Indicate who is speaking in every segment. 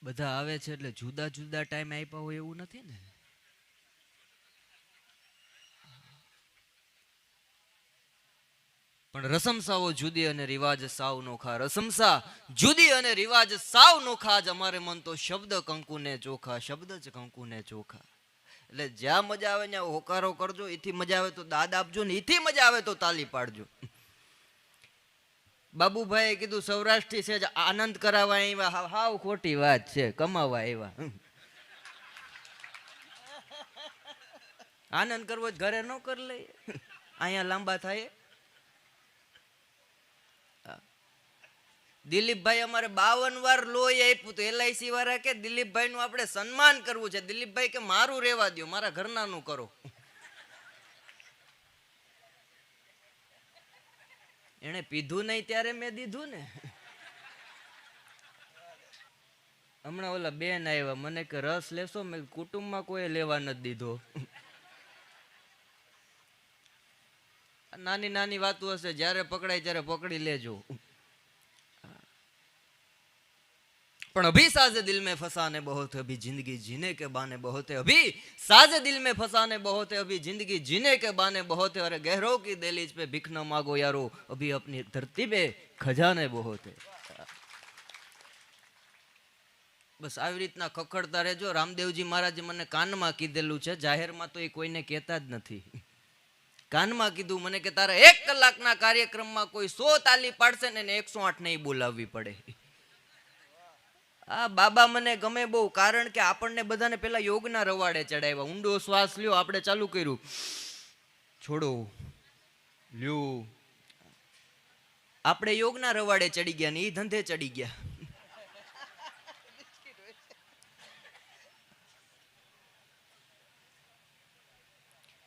Speaker 1: બધા આવે છે એટલે જુદા જુદા ટાઈમ આપ્યા હોય એવું નથી ને. પણ રસમસાઓ જુદી અને રિવાજ સાવ નોખા. રસમસા જુદી અને રિવાજ સાવ નોખા. જ અમારે મન તો શબ્દ કંકુને ચોખા, શબ્દ જ કંકુને ચોખા. એટલે જ્યાં મજા આવે ત્યાં હોકારો કરજો, એથી મજા આવે તો દાદ આપજો ને એથી મજા આવે તો તાલી પાડજો. બાબુભાઈએ કીધું સૌરાષ્ટ્રી છે જ આનંદ કરાવવા આવ્યા. હાવ ખોટી વાત છે, કમાવા આવ્યા. આનંદ કરવો ઘરે ન કરી લે, અહીંયા લાંબા થાય. દિલીપભાઈ અમારે 52 વાર લોહી આપ્યું તો LIC વાળા કે દિલીપભાઈ નું આપણે સન્માન કરવું છે. દિલીપભાઈ કે મારું રેવા દો, મારા ઘરનાનું કરો. એને પીધું નહીં ત્યારે મેં દીધું ને. હમણાં ઓલા બેન આવ્યા, મને કે રસ લેશો? મેં કુટુંબમાં કોઈ લેવા નથી દીધો. નાની નાની વાતો હશે, જ્યારે પકડાય ત્યારે પકડી લેજો. પણ અભી साजे दिल में फसाने बहुत है, अभी जिंदगी जीने के बाने बहुत है. अभी साजे दिल में फसाने बहुत है, अभी जिंदगी जीने के बाने बहुत है. अरे गहरों की दहलीज पे भीख न मांगो यारो, अभी अपनी धरती पे खजाने बहुत है. બસ આવી રીતના ખખડતા રહેજો. રામદેવજી મહારાજે મને કાનમાં કીધેલું છે, જાહેરમાં તો એ કોઈને કહેતા જ નથી. કાનમાં કીધું મને કે તારા 1 કલાકના કાર્યક્રમમાં કોઈ 100 તાલી પાડશે ને 108 નહીં બોલાવવી પડે. આ બાબા મને ગમે બહુ, કારણ કે આપણને બધાને પેલા યોગના રવાડે ચડાવ્યા. ઊંડો શ્વાસ લ્યો, આપણે ચાલુ કર્યું, છોડો, લ્યો. આપણે યોગના રવાડે ચડી ગયા ને એ ધંધે ચડી ગયા.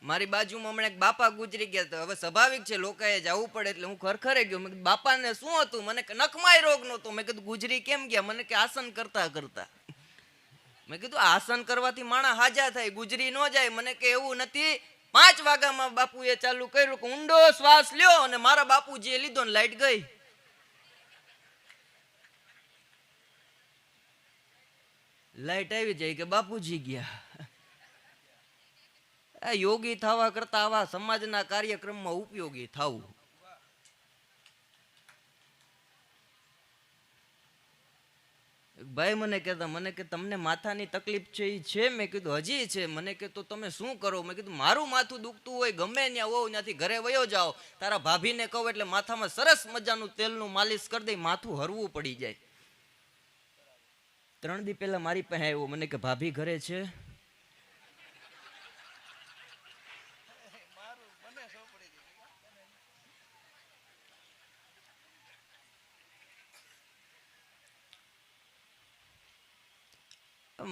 Speaker 1: મારી બાજુમાં હમણાં એક બાપા ગુજરી ગયા હતા. હવે સ્વાભાવિક છે લોકોએ જવું પડે એટલે હું ખરખરે ગયો. મેં કીધું બાપાને શું હતું? મને કે નખમાય રોગ નહોતો. મેં કીધું ગુજરી કેમ ગયા? મને કે આસન કરતા કરતા. મેં કીધું આસન કરવાથી માણસ હાજા થાય, ગુજરી ન જાય. મને કે એવું નથી. 5 વાગ્યામાં બાપુએ ચાલુ કર્યું કે ઊંડો શ્વાસ લ્યો, અને મારા બાપુજીએ લીધો ને લાઈટ ગઈ. લાઈટ આવી જાય કે બાપુજી ગયા. યોગી થવા કરતા આવા સમાજના કાર્યક્રમમાં ઉપયોગી થવું. ભાઈ મને કહેતા, મને કે તમને માથાની તકલીફ છે એ છે? મેં કીધું હજી છે. મને કે તો તમે શું કરો? મેં કીધું મારું માથું દુખતું હોય ગમે ત્યાં હોવ ત્યાંથી ઘરે વયો જાઓ, તારા ભાભીને કહો એટલે માથામાં સરસ મજાનું તેલનું માલિશ કરી દઈ, માથું હરવું પડી જાય. 3 દી પહેલા મારી પાસે આવ્યો, મને કે ભાભી ઘરે છે?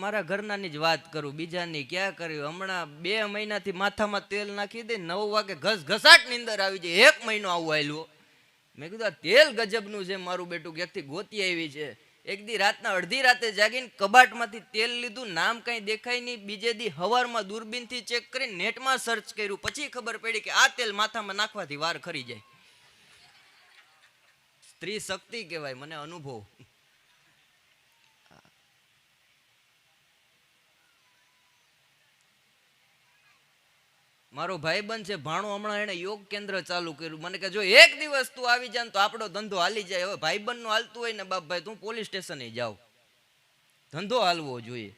Speaker 1: મારા ઘરનાની જ વાત કરું, બીજાની ક્યાં કર્યું. હમણાં 2 મહિનાથી માથામાં તેલ નાખી દે, 9 વાગે ઘસઘસાટ ની અંદર આવી જાય. 1 મહિનો આવું આવેલું. મેં કીધું આ તેલ ગજબનું છે. મારું બેટું ક્યાંકથી ગોતી આવી છે. એક દી રાતના અડધી રાતે જાગીને કબાટમાંથી તેલ લીધું, નામ કઈ દેખાય નહીં. બીજે દી હવારમાં દૂરબીનથી ચેક કરીને નેટમાં સર્ચ કર્યું, પછી ખબર પડી કે આ તેલ માથામાં નાખવાથી વાર ખરી જાય. સ્ત્રી શક્તિ કહેવાય, મને અનુભવ. મારો ભાઈબંધ છે ભાણો, હમણાં એને યોગ કેન્દ્ર ચાલુ કર્યું. મને કે જો એક દિવસ તું આવી જાય તો આપણો ધંધો હાલી જાય. હવે ભાઈબંધ નું હાલતું હોય ને બાપભાઈ, તું પોલીસ સ્ટેશને જાવ, ધંધો હાલવો જોઈએ.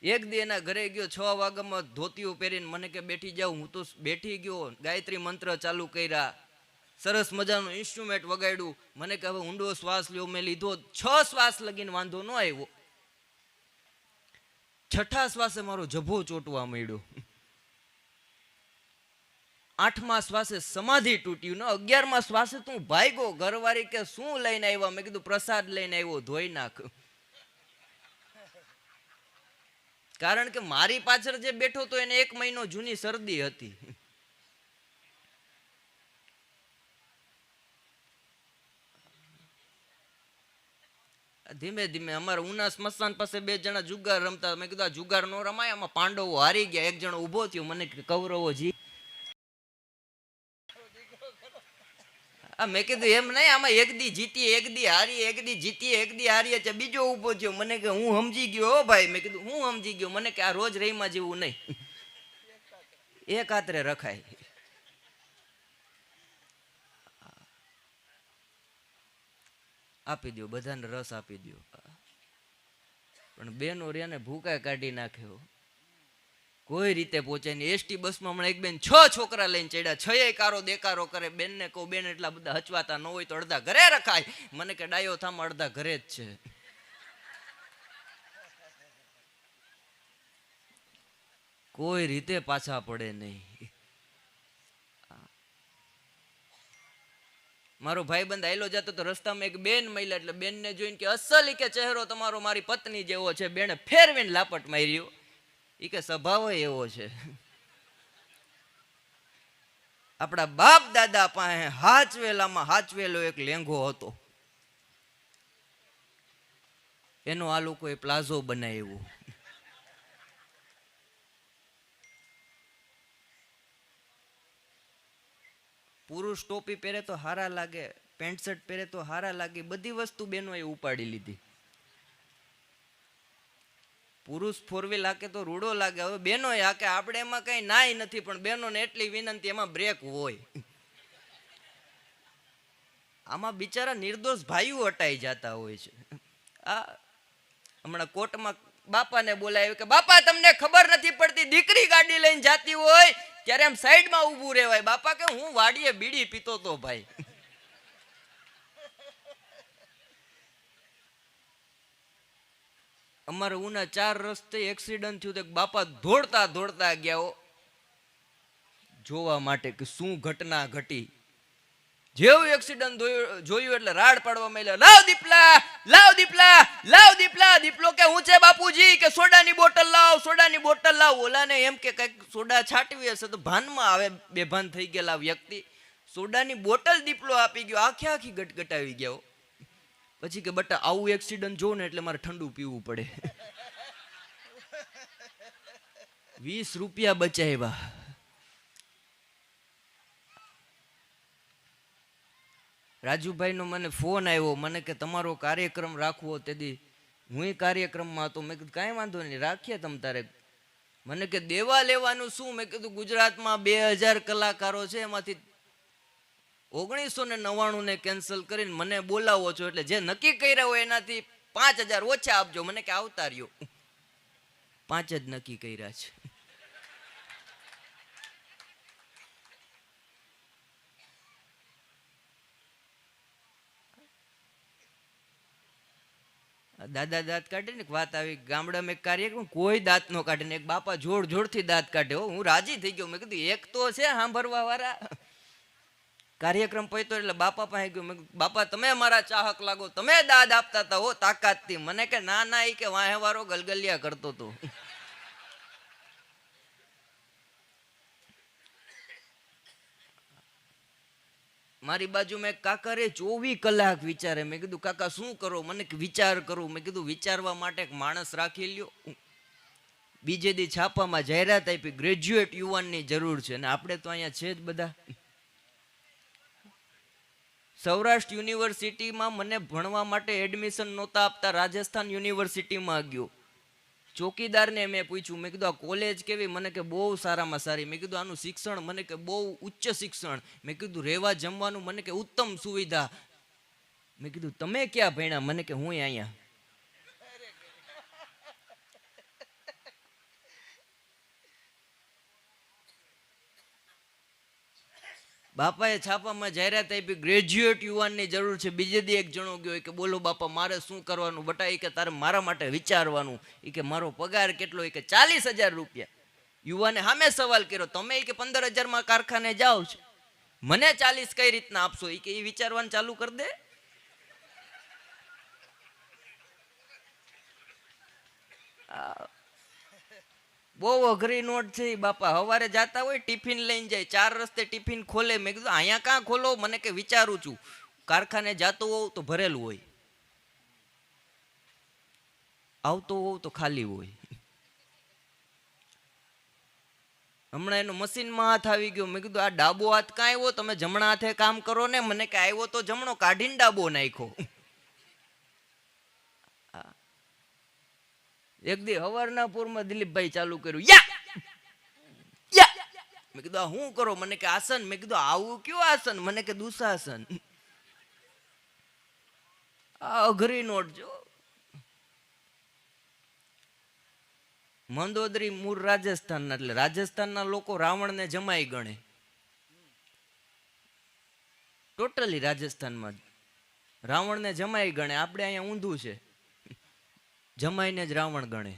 Speaker 1: એક દી એના ઘરે ગયો, 6 વાગ્યામાં ધોતીઓ પહેરીને. મને કે બેઠી જાવ. હું તો બેઠી ગયો, ગાયત્રી મંત્ર ચાલુ કર્યા, સરસ મજાનું ઇન્સ્ટ્રુમેન્ટ વગાડ્યું. મને કે હવે ઊંડો શ્વાસ લ્યો. મેં લીધો. 6 શ્વાસ લગીને વાંધો ન આવ્યો. 6થા શ્વાસે મારો જભો ચોટવા માંડ્યો. 8મા શ્વાસે સમાધિ તૂટ્યું ને 11મા શ્વાસે તું ભાગ્યો. ઘરવાળી કે શું લઈને આવ્યા? મેં કીધું પ્રસાદ લઈને આવ્યો, ધોઈ નાખ. કારણ કે મારી પાછળ જે બેઠો તો એને 1 મહિનો જૂની શરદી હતી. ધીમે ધીમે અમારા ઉના સ્મશાન પાસે 2 જણા જુગાર રમતા. મેં કીધું આ જુગાર નો રમાય, આમાં પાંડવો હારી ગયા. એક જણો ઉભો થયો, મને કૌરવો જી. મેં કીધું એમ નહીં, આમાં એક દી જીતીએ એક દી હારીએ, એક દી જીતીએ એક દી હારીએ છે. બીજો ઊભો થયો, મને કે હું સમજી ગયો હો ભાઈ. મેં કીધું હું સમજી ગયો? મને કે આ રોજ રહીમાં જેવું નહીં, એક હાથરે રખાય. આપી દો બધાને, રસ આપી દો. પણ બેનો રહ્યા ભૂકા કાઢી નાખ્યો, કોઈ રીતે પહોંચે નહીં. એસટી બસમાં હમણાં એક બેન 6 છોકરા લઈને ચડ્યા, 6 કારો દેકારો કરે. બેનને કહું બેન એટલા બધા હચવાતા ન હોય તો અડધા ઘરે રખાય. મને કે ડાયો થામ, અડધા ઘરે જ છે. કોઈ રીતે પાછા પડે નહીં. મારો ભાઈબંધ આયલો જતો તો રસ્તામાં એક બેન મળ્યા, એટલે બેનને જોઈને કે અસલ કે ચહેરો તમારો મારી પત્ની જેવો છે. બેને ફેરવીને લાપટ માર્યો. ઈ કે સ્વભાવ એવો છે. આપણા બાપ દાદા પાસે હાચવેલામાં હાચવેલો એક લેંઘો હતો, એનો આ લોકોએ પ્લાઝો બનાવ્યો. પુરુષ ટોપી પહેરે તો હારા લાગે, પેન્ટ શર્ટ પહેરે તો હારા લાગે, બધી વસ્તુ બેનોએ ઉપાડી લીધી. પુરુષ 4 વ્હીલ હાકે તો રૂડો લાગે. હવે બેનો હાકે, આપણે એમાં કઈ નાય નથી, પણ બેનોને એટલી વિનંતી, એમાં બ્રેક હોય. આમાં બિચારા નિર્દોષ ભાઈઓ અટાઈ જતા હોય છે. આ હમણાં કોર્ટમાં બાપાને બોલાવ્યું કે બાપા તમને ખબર નથી પડતી, દીકરી ગાડી લઈને જાતી હોય ત્યારે એમ સાઈડમાં ઊભું રહેવાય. બાપા કે હું વાડીએ બીડી પીતો તો ભાઈ. અમારે ઉના 4 રસ્તે એક્સિડન્ટ થયું તો બાપા દોડતા દોડતા ગયા જોવા માટે કે શું ઘટના ઘટી. જેવું એક્સિડન્ટ જોયું એટલે રાડ પાડવા માંડ્યા, લાવ દીપલા, લાવ દીપલા, લાવ દીપલા. દીપલો કે હું છે બાપુજી? કે સોડાની બોટલ લાવ, સોડાની બોટલ લાવ. ઓલાને એમ કે કઈક સોડા છાંટવી હશે તો ભાનમાં આવે, બેભાન થઈ ગયેલા વ્યક્તિ. સોડાની બોટલ દીપલો આપી ગયો, આખી આખી ગટગટાવી ગયો. પછી કે બટા આવું એક્સિડન્ટ જોઉં ને એટલે મારે ઠંડુ પીવું પડે. 20 રૂપિયા બચાવ્યા. રાજુભાઈ નો મને ફોન આવ્યો, મને કે તમારો કાર્યક્રમ રાખવો. તેથી હું કાર્યક્રમમાં હતો. મેં કીધું કાંઈ વાંધો નહીં, રાખીએ તમ તારે. મને કે દેવા લેવાનું શું? મેં કીધું ગુજરાતમાં 2000 કલાકારો છે, એમાંથી 1999 ને કેન્સલ કરીને મને બોલાવો છો, એટલે જે નક્કી કર્યા હોય એનાથી 5000 ઓછા આપજો. મને કે આવતા રહ્યો, 5 જ નક્કી કર્યા છે. દાદા દાંત કાઢે ને વાત આવી. ગામડામાં એક કાર્યક્રમ, કોઈ દાંત નો કાઢે ને એક બાપા જોડ જોડથી દાંત કાઢે. હું રાજી થઈ ગયો. મેં કીધું એક તો છે સાંભળવા વાળા. કાર્યક્રમ પહોંચ્યો એટલે બાપા પાસે ગયો. મેં કીધું બાપા તમે મારા ચાહક લાગો, તમે દાદ આપતા હતા હો તાકાતથી. મને કે ના ના, એ કે વાહે વારો ગલગલિયા કરતો હતો. મારી બાજુ મેં કાકા રે 24 કલાક વિચારે. મેં કીધું કાકા શું કરો? મને વિચાર કરું. મેં કીધું વિચારવા માટે એક માણસ રાખી લ્યો. બીજે દી છાપામાં જાહેરાત આપી, ગ્રેજ્યુએટ યુવાનની જરૂર છે. અને આપણે તો અહીંયા છે જ બધા. સૌરાષ્ટ્ર યુનિવર્સિટીમાં મને ભણવા માટે એડમિશન નહોતા આપતા, રાજસ્થાન યુનિવર્સિટીમાં ગયો. ચોકીદારને મેં પૂછ્યું, મેં કીધું આ કોલેજ કેવી? મને કે બહુ સારામાં સારી. મેં કીધું આનું શિક્ષણ? મને કે બહુ ઉચ્ચ શિક્ષણ. મેં કીધું રહેવા જમવાનું? મને કે ઉત્તમ સુવિધા. મેં કીધું તમે ક્યાં ભણ્યા? મને કે હું અહીંયા. બાપાએ છાપામાં જાહેરાત આપી, ગ્રેજ્યુએટ યુવાનની જરૂર છે. બીજે દી એક જણો ગયો કે બોલો બાપા મારે શું કરવાનું? બટા એ કે તારે મારા માટે વિચારવાનું. એ કે મારો પગાર કેટલો? એ કે 40,000 રૂપિયા. યુવાને સામે સવાલ કર્યો, તમે કે 15,000 કારખાને જાઓ છો, મને 40 કઈ રીતના આપશો? એ કે એ વિચારવાનું ચાલુ કરી દે. બહુ અઘરી નોટ છે બાપા. સવારે જાતા હોય ટિફિન લઈને જાય, 4 રસ્તે ટિફિન ખોલે. મેં કીધું અહીંયા કાં ખોલો? મને કે વિચારું છું. કારખાને જાતો હોવ તો ભરેલું હોય, આવતો હોવ તો ખાલી હોય. હમણાં એનો મશીનમાં હાથ આવી ગયો. મેં કીધું આ ડાબો હાથ કાં આવ્યો? તમે જમણા હાથે કામ કરો ને. મને કે આવ્યો તો જમણો, કાઢીને ડાબો નાખ્યો. એક દી હવારના પૂરમાં દિલીપભાઈ ચાલુ કર્યું, યા મેં કીધું આ શું કરો? મને કે આસન. મેં કીધું આવું કયું આસન? મને કે દુશાસન. આ અઘરી નોટ જો. મંદોદરી મૂળ રાજસ્થાનના, એટલે રાજસ્થાનના લોકો રાવણને જમાઈ ગણે. ટોટલી રાજસ્થાનમાં રાવણને જમાઈ ગણે. આપણે અહીંયા ઊંધું છે, જમાઈને જ રાવણ ગણે.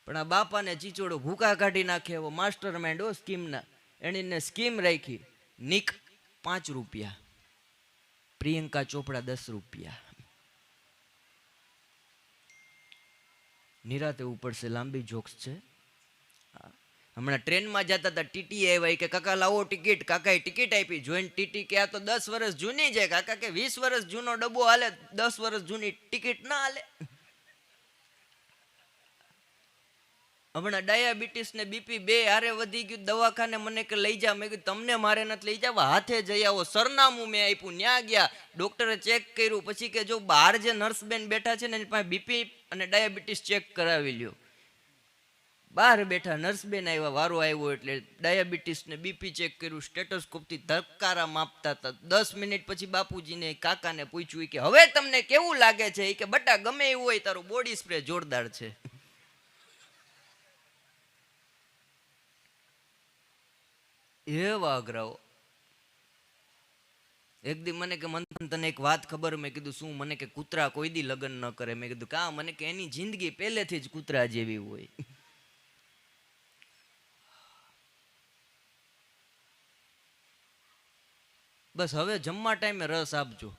Speaker 1: પણ આ બાપાને ચીચોડો ભૂકા કાઢી નાખે એવો માસ્ટર માઇન્ડ હો સ્કીમના. એણીને સ્કીમ રાખી, નિક 5 રૂપિયા, પ્રિયંકા ચોપડા 10 રૂપિયા. નિરાતે ઉપડશે, લાંબી જોક્સ છે. હમણાં ટ્રેનમાં જતા હતા, ટીટી આવ્યા કે કાકા લાવો ટિકિટ. કાકાએ ટિકિટ આપી. જોઈને ટીટી કે આ તો 10 વર્ષ જૂની છે. કાકા કે 20 વર્ષ જૂનો ડબ્બો હાલે, 10 વર્ષ જૂની ટિકિટ ના હાલે. હમણાં ડાયાબિટીસ ને બીપી 2 હારે વધી ગયું. દવાખાને મને કે લઈ જા. મેં કીધું તમને મારે નથી લઈ જવા, હાથે જઈ આવો. સરનામું મેં આપ્યું, ન્યા ગયા. ડોક્ટરે ચેક કર્યું. પછી કે જો બહાર જે નર્સ બેન બેઠા છે ને એની પાસે બીપી અને ડાયાબિટીસ ચેક કરાવી લ્યો. બહાર બેઠા નર્સ બેન આવ્યા, વારો આવ્યો એટલે ડાયાબિટીસ ને બીપી ચેક કર્યું. સ્ટેટોસ્કોપથી ધબકારા માપતા હતા. 10 મિનિટ પછી બાપુજીને કાકાને પૂછ્યું કે હવે તમને કેવું લાગે છે? કે બટા ગમે એવું હોય, તારું બોડી સ્પ્રે જોરદાર છે. એવા અઘરાઓ. એક દી મને કે મંથન તને એક વાત ખબર? મેં કીધું શું? મને કે કૂતરા કોઈ દી લગ્ન ન કરે. મેં કીધું કા? મને કે એની જિંદગી પહેલેથી જ કૂતરા જેવી હોય. બસ હવે જમવા ટાઈમે રસ આપજો.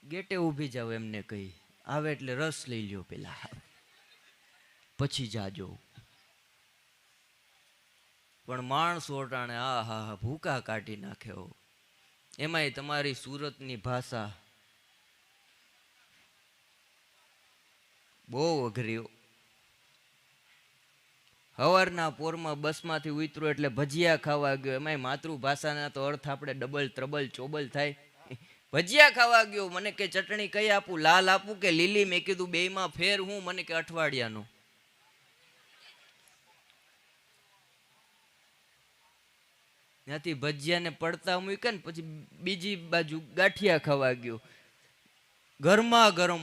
Speaker 1: ગેટે ઊભી જાવ એમને કહી, આવે એટલે રસ લઈ લ્યો પેલા, પછી જાજો. પણ માણસો અટાણે આ હા ભૂકા કાઢી નાખ્યો. એમાંય તમારી સુરતની ભાષા બહુ અઘરી. હવારના પોરમાં બસમાંથી ઉતરો એટલે ભજીયા ખાવા ગયો. એમાંય માતૃભાષાના તો અર્થ આપણે ડબલ ત્રબલ ચોબલ થાય. ભજીયા ખાવા ગયો. મને કે ચટણી કઈ આપું, લાલ આપું કે લીલી? મેં કીધું બેયમાં ફેર હું? મને કે અઠવાડિયાનો. ત્યાંથી ભજીયાને પડતા મૂક્યા ને પછી બીજી બાજુ ગાંઠિયા ખાવા ગયો. ગરમા ગરમ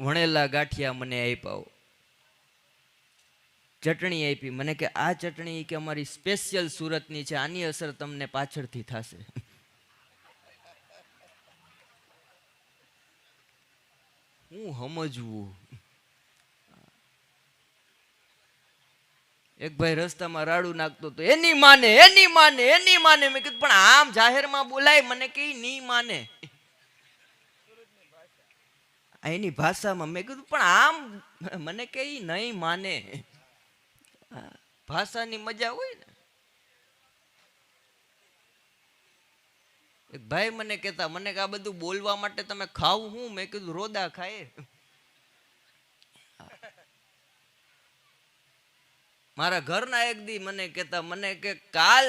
Speaker 1: વણેલા ગાંઠિયા મને આપ્યા, ચટણી આપી. મને કે આ ચટણી કે અમારી સ્પેશિયલ સુરતની છે, આની અસર તમને પાછળથી થશે. હું સમજવું. એક ભાઈ રસ્તામાં રાડું નાખતો તો એની માને એની માને એની માને. મેં કીધું પણ આમ જાહેરમાં બોલાય? મને કે ની માને એની ભાષામાં. મેં કીધું પણ આમ મને કે નહીં માને. ભાષાની મજા હોય ને. એક ભાઈ મને કહેતા, મને કે આ બધું બોલવા માટે તમે ખાવ હું? મેં કીધું રોદા ખાય. મારા ઘરના એક દી મને કહેતા, મને કે કાલ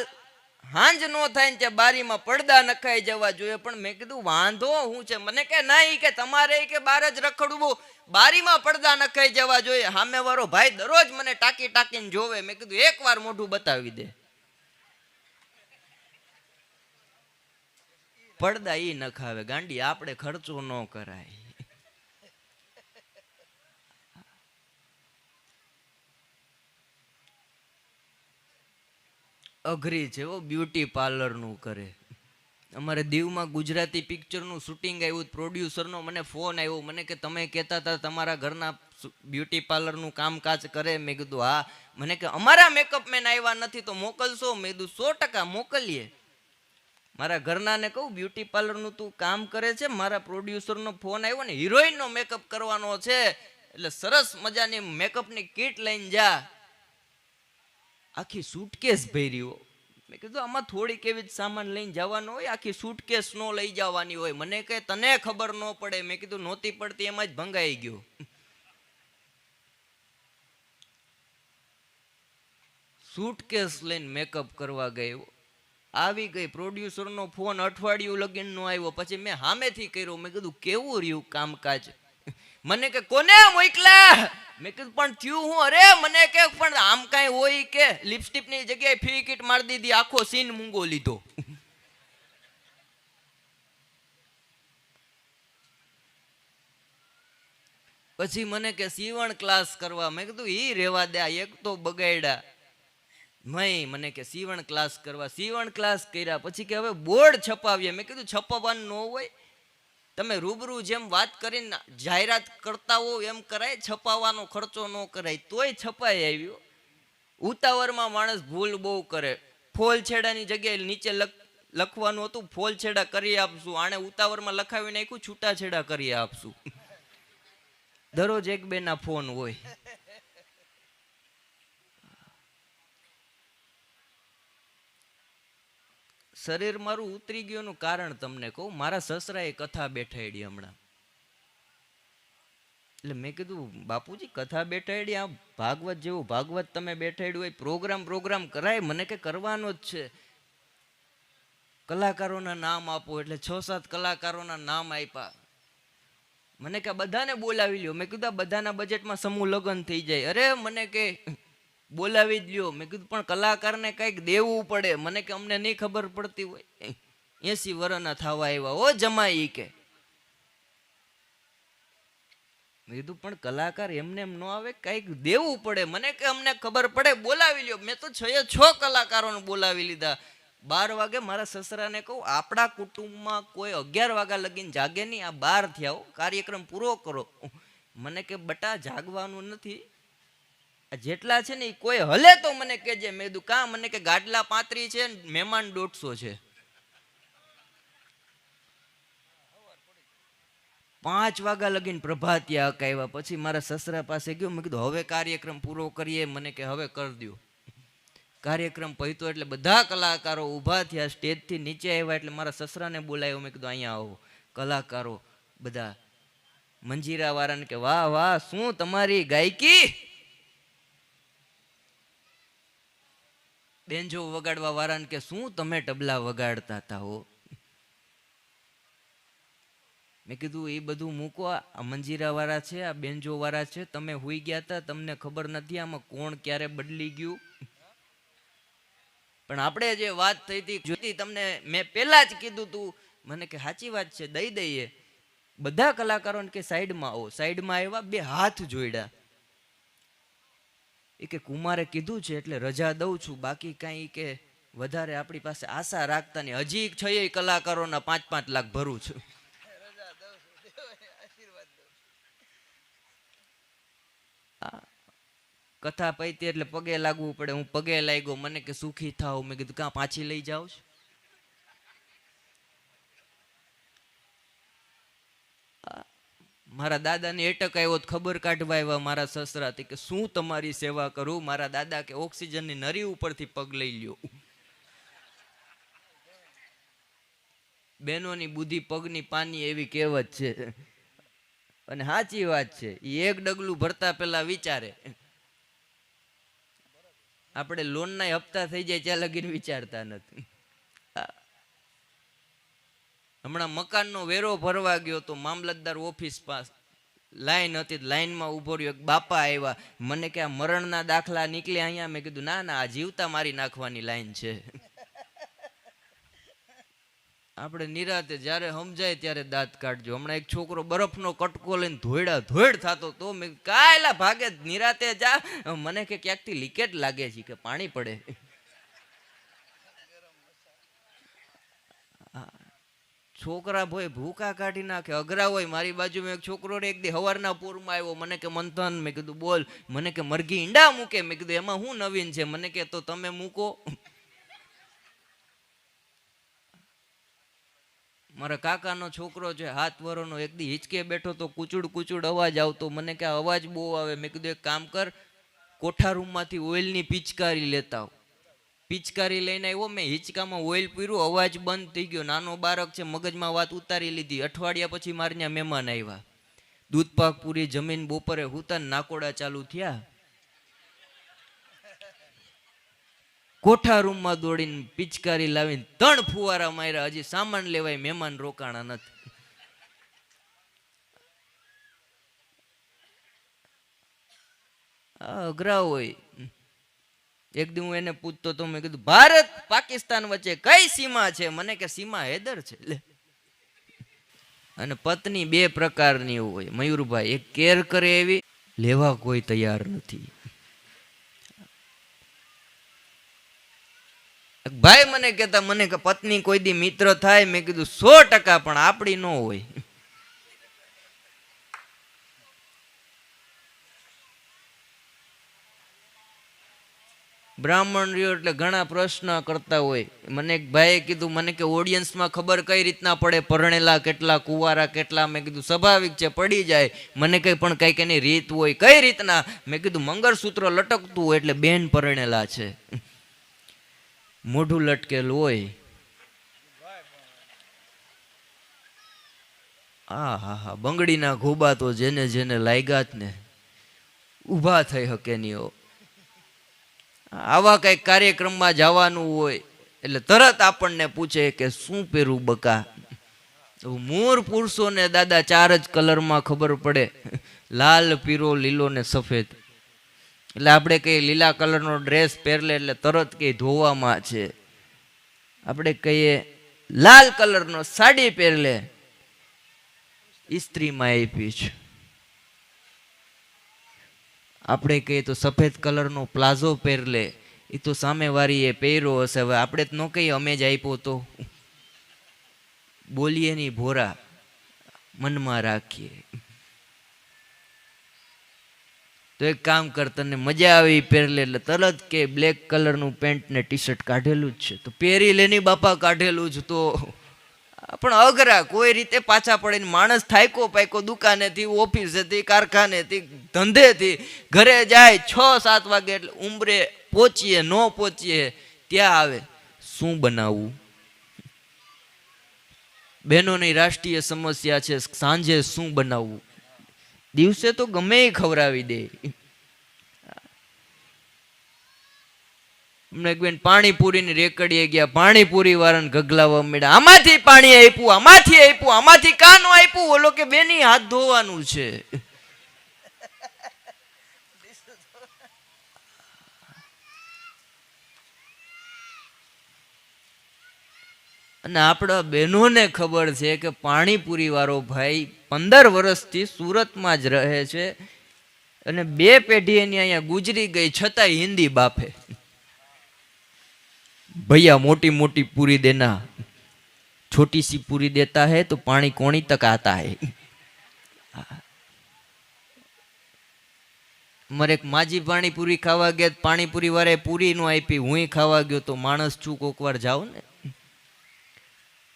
Speaker 1: હાંજ નો થાય ને ત્યાં બારીમાં પડદા નખાઈ જવા જોઈએ. પણ મેં કીધું વાંધો હું છે? મને કે નહીં, કે તમારે કે બાર જ રખડવું, બારીમાં પડદા નખાઈ જવા જોઈએ. સામે વાળો ભાઈ દરરોજ મને ટાંકી ટાંકીને જોવે. મેં કીધું એક વાર મોઢું બતાવી દે. પડદા ઈ નખાવે ગાંડી, આપણે ખર્ચો ન કરાય. અઘરી છે ઓ. બ્યુટી પાર્લરનું કરે. અમારે દીવમાં ગુજરાતી પિક્ચરનું શૂટિંગ આવ્યું. પ્રોડ્યુસરનો મને ફોન આવ્યો. મને કે તમે કહેતા હતા તમારા ઘરના બ્યુટી પાર્લરનું કામકાજ કરે. મેં કીધું હા. મને કે અમારા મેકઅપ મેન આવ્યા નથી તો મોકલશો? મેં કીધું 100% મોકલીએ. મારા ઘરનાને કહું બ્યુટી પાર્લરનું તું કામ કરે છે, મારા પ્રોડ્યુસરનો ફોન આવ્યો ને, હિરોઈનનો મેકઅપ કરવાનો છે, એટલે સરસ મજાની મેકઅપની કીટ લઈને જા. આખી સૂટકેસ ભરી. મેં કીધું આમાં થોડીક એવી જ સામાન લઈને જવાનો હોય, આખી સૂટકેસ નો લઈ જવાની હોય. મને કે તને ખબર ન પડે. મેં કીધું નહોતી પડતી, એમાં જ ભંગાઈ ગયો. સૂટકેસ લઈને મેકઅપ કરવા ગયો, આવી ગઈ. પ્રોડ્યુસરનો ફોન અઠવાડિયું લગીન નો આવ્યો. પછી મેં સામેથી કર્યો. મેં કીધું કેવું રહ્યું કામકાજ? મને કે કોને મોકલા? મેં કીધું પણ થયું હું? અરે મને કે પણ આમ કાંઈ હોય કે લિપસ્ટિક ની જગ્યાએ ફી કીટ મારી દીધી, આખો સીન મૂંગો લીધો. પછી મને કે સીવણ ક્લાસ કરવા. મેં કીધું ઈ રેવા દે, એક તો બગાડ્યા. મને કે સીવણ ક્લાસ કરવા. સીવણ ક્લાસ કર્યા. પછી કે હવે બોર્ડ છપાવીએ. મેં કીધું છપાવવાનું ન હોય, તમે રૂબરૂ જેમ વાત કરીને જાહેરાત કરતા હો એમ કરાય, છપાવવાનો ખર્ચો ન કરાય. તોય છપાઈ આવ્યો. ઉતાવળમાં માણસ ભૂલ બહુ કરે. ફોલ છેડાની જગ્યાએ નીચે લખવાનું હતું ફોલ છેડા કરી આપશું, આણે ઉતાવળમાં લખાવી નાખ્યું છૂટા છેડા કરી આપશું. દરરોજ એક બે ના ફોન હોય. શરીર મારું ઉતરી ગયું કારણ તમને કહું. મારા સસરાએ કથા બેઠાડી હમણાં. એટલે મેં કીધું બાપુજી કથા બેઠાડી, આ ભાગવત જેવું ભાગવત તમે બેઠાડ્યું હોય, પ્રોગ્રામ કરાય. મને કે કરવાનો જ છે. કલાકારોના નામ આપો. એટલે 6-7 કલાકારોના નામ આપ્યા. મને કે બધાને બોલાવી લ્યો. મેં કીધું બધાના બજેટમાં સમૂહ લગ્ન થઈ જાય. અરે મને કે બોલાવી જ લ્યો. મેં કીધું પણ કલાકારને કંઈક દેવું પડે. મને કે અમને નહીં ખબર પડતી હોય, 80 વર્ષના થવા આવ્યા હો જમાઈ કે. મેં કીધું પણ કલાકાર એમને એમ ન આવે, કંઈક દેવું પડે. મને કે અમને ખબર પડે, બોલાવી લ્યો. મેં તો 6 કલાકારોને બોલાવી લીધા. 12 વાગે મારા સસરાને કહું આપણા કુટુંબમાં કોઈ 11 વાગ્યા લગીને જાગે નહીં, આ 12 થયા, કાર્યક્રમ પૂરો કરો. મને કે બટા જાગવાનું નથી, જેટલા છે ને એ કોઈ હલે તો મને કેજે. મેં કીધું કાં? મને કે ગાડલા 35 છે, મહેમાન 150 છે. 5 વાગ્યા લગીને પ્રભાતિયા અકાવ્યા. પછી મારા સસરા પાસે ગયો. મેં કીધું હવે કાર્યક્રમ પૂરો કરીએ. મને કે હવે કરી દો. કાર્યક્રમ પહોંચ્યો એટલે બધા કલાકારો ઊભા થયા. સ્ટેજથી નીચે આવ્યા એટલે મારા સસરાને બોલાવ્યો. મેં કીધું અહીંયા આવો. કલાકારો બધા મંજીરા વાળાને કે વાહ વાહ શું તમારી ગાયકી. બેન્જો વગાડવા વાળાને કે શું તમે તબલા વગાડતા હતા હો. મેં કીધું એ બધું મૂકો, આ મંજીરા વાળા છે, આ બેન્જો વાળા છે. તમે હુઈ ગયા હતા, તમને ખબર નથી આમાં કોણ ક્યારે બદલી ગયું. પણ આપણે જે વાત થઈ હતી જ્યોતિ, તમને મેં પહેલા જ કીધું તું. મને કે સાચી વાત છે, દઈ દઈએ. બધા કલાકારોને કે સાઈડમાં આવો. સાઈડમાં આવ્યા, 2 હાથ જોડ્યા. એ કે કુમારે કીધું છે એટલે રજા દઉં છું, બાકી કાંઈ કે વધારે આપણી પાસે આશા રાખતા નહીં. હજી 6 કલાકારોના 5-5 લાખ ભરું છું. કથા પૈતી એટલે પગે લાગવું પડે. હું પગે લાગ્યો. મને કે સુખી થાવ. મેં કીધું કાં પાછી લઈ જાઉં છું? મારા દાદાને એટક આવ્યો, ખબર કાઢવા આવ્યા મારા સસરા. કે શું તમારી સેવા કરું? મારા દાદા કે ઓક્સિજનની નરી ઉપરથી પગ લઈ લ્યો. બહેનોની બુદ્ધિ પગની પાની, એવી કહેવત છે. અને સાચી વાત છે. એ એક ડગલું ભરતા પહેલા વિચારે. આપણે લોનના હપ્તા થઈ જાય ત્યાં લગીને વિચારતા નથી. હમણાં મકાનનો વેરો ભરવા ગયો તો મામલતદાર ઓફિસ પાસ લાઈન હતી. લાઈનમાં ઉભો રહ્યો. એક બાપા આવ્યા. મને કે આ મરણના દાખલા નીકળ્યા અહીંયા? મેં કીધું ના ના, આ જીવતા મારી નાખવાની લાઈન છે. આપણે નિરાતે જ્યારે સમજાય ત્યારે દાંત કાઢજો. હમણાં એક છોકરો બરફનો કટકો લઈને ધોઈડ થતો તો મેં કાયલા ભાગે નિરાતે જા. મને કે ક્યાંકથી લીકેજ લાગે છે કે પાણી પડે. છોકરા ભાઈ ભૂકા કાઢી નાખે, અઘરા હોય. મારી બાજુમાં એક છોકરો એક દી હવારના પૂરમાં આવ્યો. મને કે મંથન. મેં કીધું બોલ. મને કે મરઘી ઈંડા મૂકે. મેં કીધું એમાં શું નવીન છે? મને કે તો તમે મૂકો. મારા કાકાનો છોકરો છે 7 વર્ષનો, એક દી હિંચકે બેઠો તો કુચુડ અવાજ આવતો. મને કે અવાજ બહુ આવે. મેં કીધું એક કામ કર, કોઠા રૂમમાંથી ઓઇલની પિચકારી લેતા આવ. પિચકારી લઈને આવ્યો, મેં હિંચકામાં ઓઇલ પૂર્યું, અવાજ બંધ થઈ ગયો. નાનો બાળક છે, મગજમાં વાત ઉતારી લીધી. અઠવાડિયા પછી મારે ત્યાં મહેમાન આવ્યા. દૂધપાક પૂરી જમીન બપોરે હુતા નાકોડા ચાલુ થયા. કોઠા રૂમમાં દોડીને પિચકારી લાવીને 3 ફુવારા માર્યા. હજી સામાન લેવાય મહેમાન રોકાણા નથી. અઘરા હોય. એક દી હું એને પૂછતો તો, મેં કીધું ભારત પાકિસ્તાન વચ્ચે કઈ સીમા છે? મને કે સીમા હૈદર છે. અને પત્ની 2 પ્રકારની હોય મયુરભાઈ, એક કેર કરે એવી, લેવા કોઈ તૈયાર નથી. ભાઈ મને કહેતા, મને કે પત્ની કોઈ દી મિત્ર થાય? મેં કીધું 100%, પણ આપણી ન હોય. બ્રાહ્મણ રહ્યો એટલે ઘણા પ્રશ્ન કરતા હોય. મને એક ભાઈએ કીધું, મને કે ઓડિયન્સમાં ખબર કઈ રીતના પડે પરણેલા કેટલા, કુંવારા કેટલા? મેં કીધું સ્વાભાવિક છે, પડી જાય. મને કઈ પણ કઈક એની રીત હોય. કઈ રીતના? મેં કીધું મંગળસૂત્ર લટકતું હોય એટલે બેન પરણેલા છે. મોઢું લટકેલું હોય, હા, બંગડીના ઘોબા તો જેને જેને લાગ્યા જ ને ઊભા થઈ શકે નહીં. આવા કઈક કાર્યક્રમમાં જવાનું હોય એટલે તરત આપણને પૂછે કે શું પહેરું બકા? મૂળ પુરુષોને દાદા 4 જ કલરમાં ખબર પડે, લાલ, પીળો, લીલો ને સફેદ. એટલે આપણે કઈ લીલા કલરનો ડ્રેસ પહેરલે એટલે તરત કઈ ધોવામાં છે. આપણે કહીએ લાલ કલરનો સાડી પહેરલે, ઇસ્ત્રીમાં આપી છે. આપણે કહીએ તો સફેદ કલરનો પ્લાઝો પહેરલે, એ તો સામેવાળી એ પહેર્યો હશે. હવે આપણે જ ન કહીએ અમે જ આપ્યો તો. બોલીએ નહીં ભોરા, મનમાં રાખીએ. તો એક કામ કર, તને મજા આવી પહેરલે એટલે તરત કે બ્લેક કલરનું પેન્ટ ને ટી શર્ટ કાઢેલું જ છે તો પહેરી લેની બાપા, કાઢેલું જ તો. પણ અઘરા કોઈ રીતે પાછા પડે. માણસ થાયકો પાયકો દુકાનેથી, ઓફિસેથી, કારખાનેથી, ધંધેથી ઘરે જાય 6-7 વાગે એટલે ઉંબરે પહોંચીએ, ન પહોંચીએ ત્યાં આવે શું બનાવવું. બહેનોની રાષ્ટ્રીય સમસ્યા છે સાંજે શું બનાવવું. દિવસે તો ગમે એ ખવડાવી દે. પાણીપુરી ની રેકડીએ ગયા, પાણીપુરી વાળાને ગગલાવા મળ્યા, આમાંથી પાણી આપ્યું, આમાંથી આપ્યું, આમાંથી કાનો આપ્યું. ઓલો કે બેની હાથ ધોવાનું છે. અને આપણા બહેનોને ખબર છે કે પાણીપુરી વાળો ભાઈ 15 વર્ષથી સુરતમાં જ રહે છે અને 2 પેઢી એની અહીંયા ગુજરી ગઈ છતાંય હિન્દી બાફે. भैया मोटी मोटी पूरी देना, छोटी सी पूरी देता है तो पानी कोनी तक आता है. મારે એક માજી પાણીપુરી ખાવા ગયા, પાણીપુરી વાળાએ પૂરી નો આપી, હું ખાવા ગયો તો માણસ છું કોક વાર જાવ ને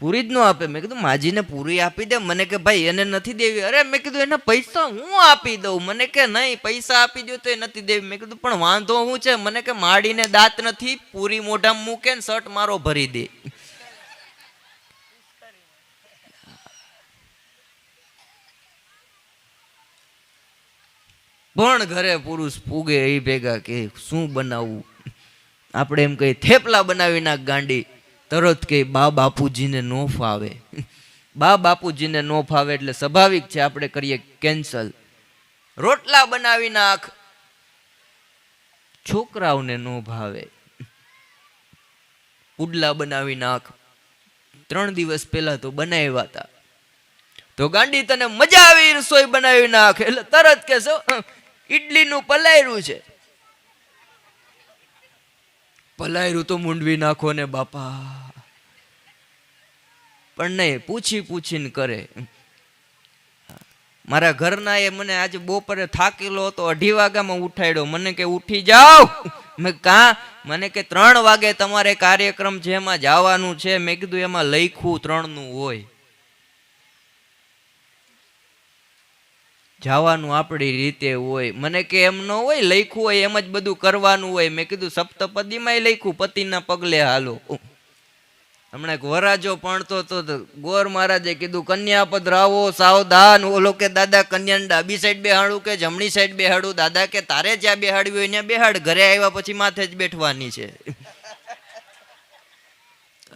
Speaker 1: પૂરી જ નો આપે. મેં કીધું માજીને પૂરી આપી દે. મને કે ભાઈ એને નથી દેવી. અરે મેં કીધું એના પૈસા હું આપી દઉં. મને કે નહીં પૈસા આપી દો તો એ નથી દેવી. મેં કીધું પણ વાંધો શું છે? મને કે માડીને દાંત નથી, પૂરી મોઢામાં મૂકે ને શર્ટ મારો ભરી દે. પણ ઘરે પુરુષ પૂગે એ ભેગા કે શું બનાવવું. આપણે એમ કહીએ થેપલા બનાવી નાખ ગાંડી, તરત કે બા બાપુજીને નો ફાવે. બા બાપુજીને નો ફાવે એટલે સ્વાભાવિક છે આપણે કરીએ કેન્સલ. રોટલા બનાવી નાખ, છોકરાઓને નો ભાવે. પુડલા બનાવી નાખ, 3 દિવસ પહેલા તો બનાવ્યા હતા તો ગાંડી તને મજા આવી રસોઈ બનાવી નાખ એટલે તરત કે ઈડલીનું પલાયરું છે. પલાયરું તો મૂંડવી નાખો ને બાપા. પણ નહીં, પૂછી પૂછીને કરે. મારા ઘરના એ મને આજે બપોરે થાકેલો હતો, 2:30 વાગ્યામાં ઉઠાડ્યો. મને કે ઉઠી જાઓ. મેં કા? મને કે 3 વાગે તમારે કાર્યક્રમ છે એમાં જવાનું છે. મેં કીધું એમાં લખ્યું 3 નું હોય. જવાનું આપણી રીતે હોય. મને કે એમ ન હોય, લખ્યું હોય એમ જ બધું કરવાનું હોય. મેં કીધું સપ્તપદીમાંય લખ્યું પતિના પગલે હાલો. હમણાં એક વરાજો ભણતો તો ગોર મહારાજે કીધું કન્યા પધરાવો સાવધાન. ઓલો કે દાદા કન્યાને ડાબી સાઈડ બેહાડું કે જમણી સાઈડ બેહાડું? દાદા કે તારે જ્યાં બેહાડવી હોય ત્યાં બેહાડ, ઘરે આવ્યા પછી માથે જ બેઠવાની છે.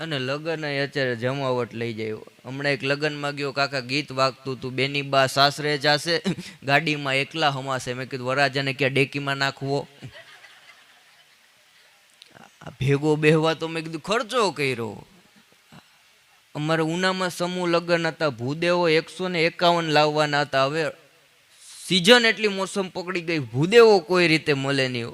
Speaker 1: અને લગ્ન અત્યારે જમાવટ લઈ જાય. હમણાં એક લગ્નમાં ગયો, કાકા ગીત વાગતું તું, બેની બા સાસરે જાશે, ગાડીમાં એકલા હમાશે. મેં કીધું વરાજાને ક્યાં ડેકીમાં નાખવો? ભેગો બેહવા તો મેં કીધું ખર્ચો કર્યો. અમારે ઉનામાં સમૂહ લગ્ન હતા, ભૂદેવો 151 લાવવાના હતા. હવે સિઝન એટલી મોસમ પકડી ગઈ, ભૂદેવો કોઈ રીતે મળે નહીં.